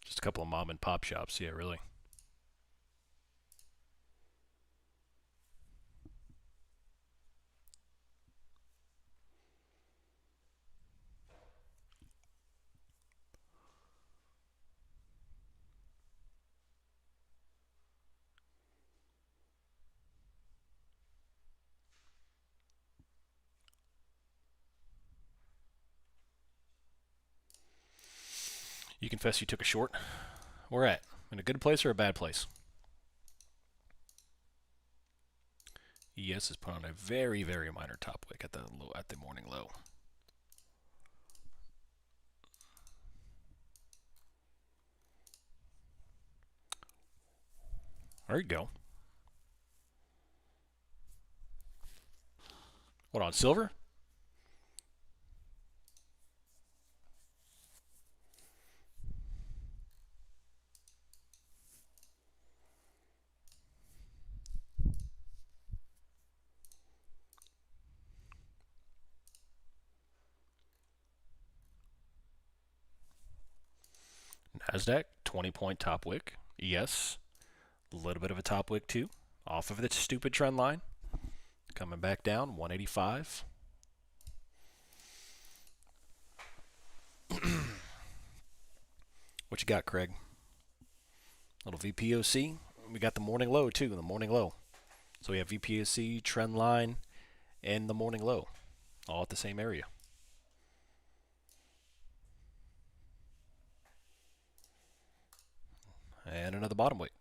Just a couple of mom and pop shops. Yeah, really. You confess you took a short? Where at? In a good place or a bad place? ES is put on a very, very minor top wick at the morning low. There you go. What, on silver? NASDAQ, 20-point top wick. ES, a little bit of a top wick too. Off of the stupid trend line. Coming back down, 185. What you got, Craig? Little VPOC. We got the morning low too, the morning low. So we have VPOC, trend line, and the morning low, all at the same area. And another bottom wick.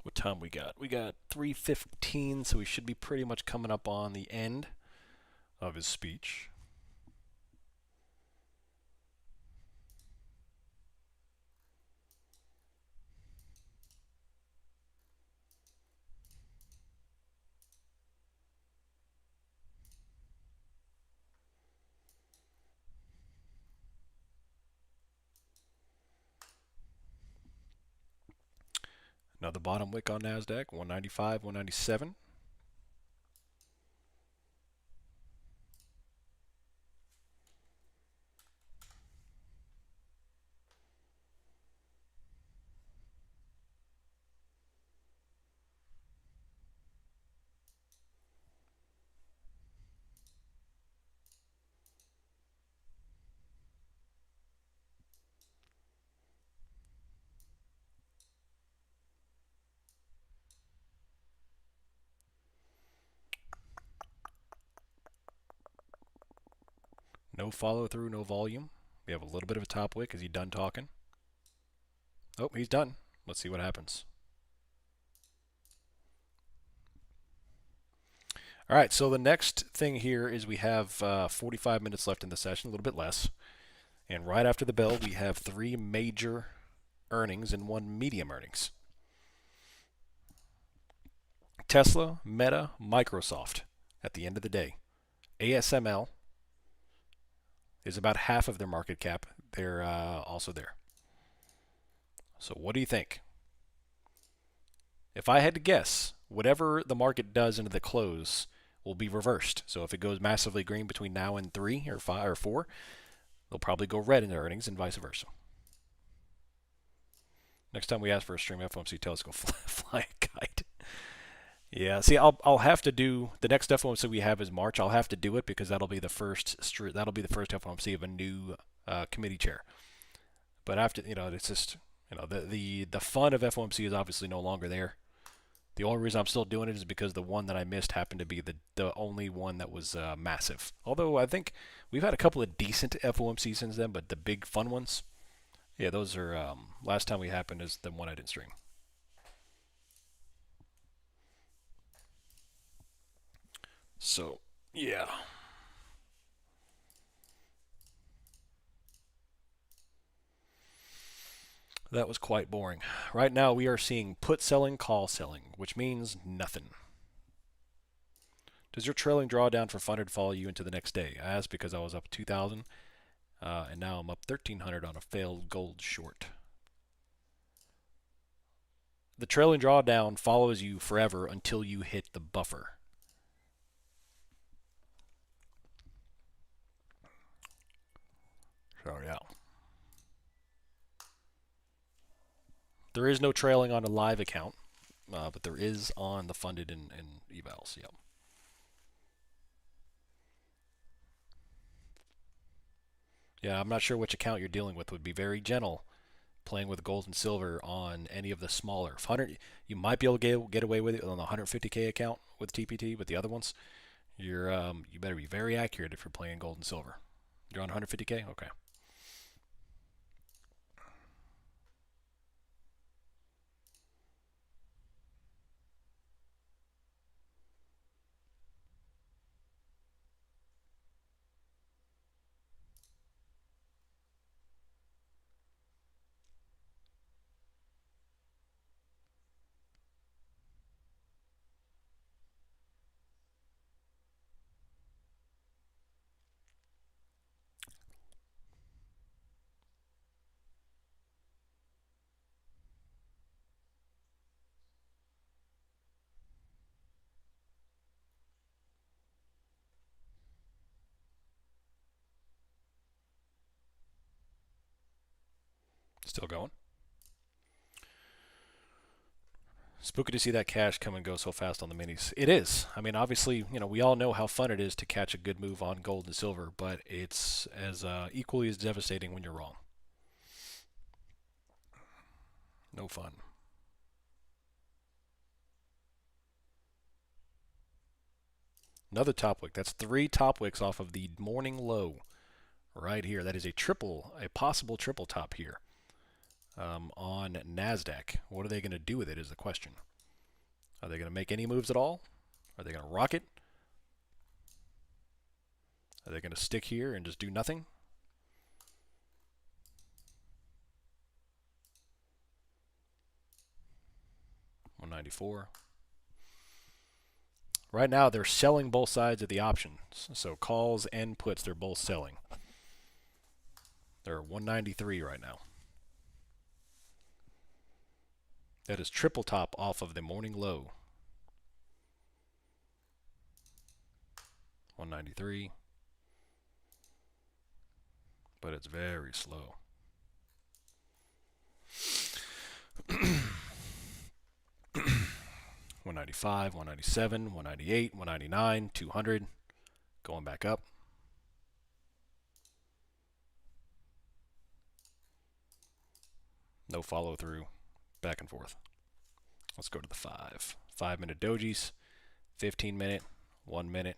What time we got? We got 3:15, so we should be pretty much coming up on the end of his speech. Another bottom wick on NASDAQ, 195, 197. No follow through, no volume. We have a little bit of a top wick. Is he done talking? Oh, he's done. Let's see what happens. All right, so the next thing here is we have 45 minutes left in the session, a little bit less. And right after the bell, we have 3 major earnings and 1 medium earnings. Tesla, Meta, Microsoft at the end of the day. ASML is about half of their market cap. They're also there. So what do you think? If I had to guess, whatever the market does into the close will be reversed. So if it goes massively green between now and 3 or 5 or 4, they'll probably go red in their earnings and vice versa. Next time we ask for a stream, FOMC tell us to go fly a kite. Yeah, see, I'll have to do the next FOMC we have is March. I'll have to do it because that'll be the first FOMC of a new committee chair. But after, it's just, the fun of FOMC is obviously no longer there. The only reason I'm still doing it is because the one that I missed happened to be the only one that was massive. Although I think we've had a couple of decent FOMC since then, but the big fun ones, yeah, those are last time we happened is the one I didn't stream. So, yeah. That was quite boring. Right now we are seeing put selling, call selling, which means nothing. Does your trailing drawdown for funded follow you into the next day? I asked because I was up 2,000, and now I'm up 1,300 on a failed gold short. The trailing drawdown follows you forever until you hit the buffer. So yeah. There is no trailing on a live account, but there is on the funded and evals. Yep. Yeah, I'm not sure which account you're dealing with. Would be very gentle playing with gold and silver on any of the smaller. 100, you might be able to get away with it on the 150K account with TPT, but the other ones, you better be very accurate if you're playing gold and silver. You're on 150K? Okay. Still going. Spooky to see that cash come and go so fast on the minis. It is. I mean, obviously, we all know how fun it is to catch a good move on gold and silver, but it's as equally as devastating when you're wrong. No fun. Another top wick. That's 3 top wicks off of the morning low right here. That is a possible triple top here on NASDAQ. What are they going to do with it is the question. Are they going to make any moves at all? Are they going to rock it? Are they going to stick here and just do nothing? $194. Right now, they're selling both sides of the options. So calls and puts, they're both selling. They're 193 right now. That is triple top off of the morning low. 193. But it's very slow. 195, 197, 198, 199, 200. Going back up. No follow through. Back and forth. Let's go to the 5. 5-minute dojis. 15-minute. 1 minute.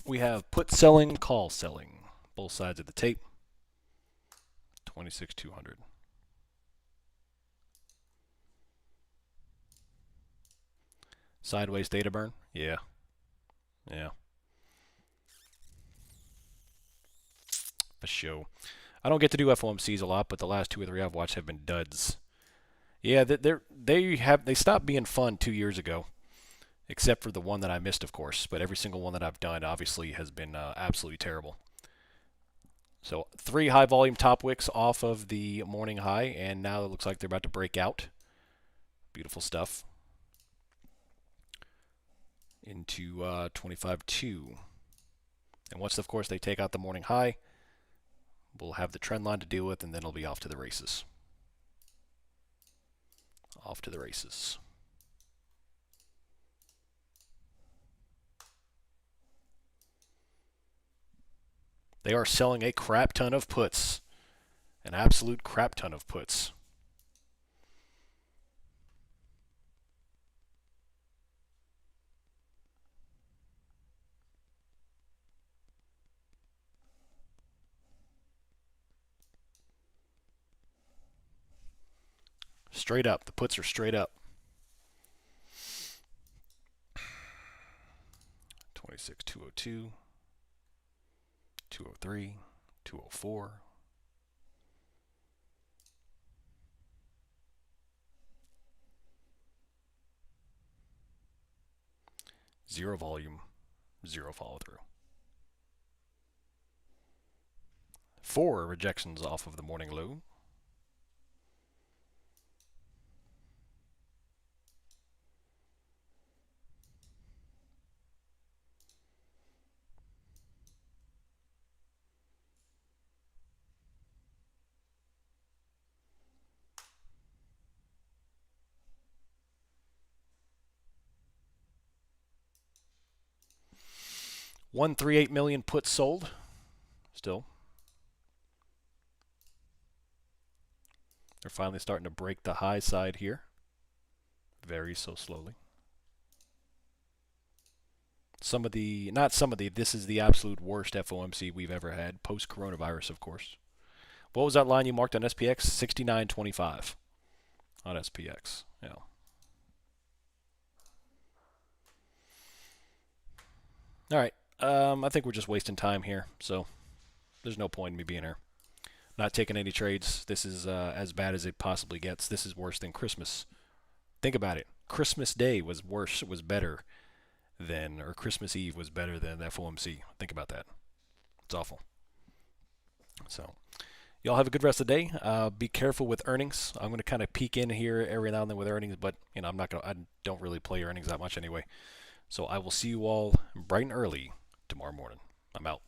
We have put selling, call selling. Both sides of the tape. 26,200. Sideways data burn? Yeah. Yeah. For sure. I don't get to do FOMCs a lot, but the last 2 or 3 I've watched have been duds. Yeah, they stopped being fun 2 years ago, except for the one that I missed, of course. But every single one that I've done, obviously, has been absolutely terrible. So 3 high volume top wicks off of the morning high, and now it looks like they're about to break out. Beautiful stuff. Into 25.2. And once, of course, they take out the morning high, we'll have the trend line to deal with, and then it'll be off to the races. Off to the races. They are selling a crap ton of puts. An absolute crap ton of puts. Straight up. The puts are straight up. 26,202. 203. 204. Zero volume, zero follow through. 4 rejections off of the morning low. $138 million puts sold. Still. They're finally starting to break the high side here. Very so slowly. This is the absolute worst FOMC we've ever had, post-coronavirus, of course. What was that line you marked on SPX? 69.25 on SPX. Yeah. All right. I think we're just wasting time here, so there's no point in me being here. Not taking any trades. This is as bad as it possibly gets. This is worse than Christmas. Think about it. Christmas Day was better than, or Christmas Eve was better than FOMC. Think about that. It's awful. So, y'all have a good rest of the day. Be careful with earnings. I'm going to kind of peek in here every now and then with earnings, but I don't really play earnings that much anyway. So I will see you all bright and early tomorrow morning. I'm out.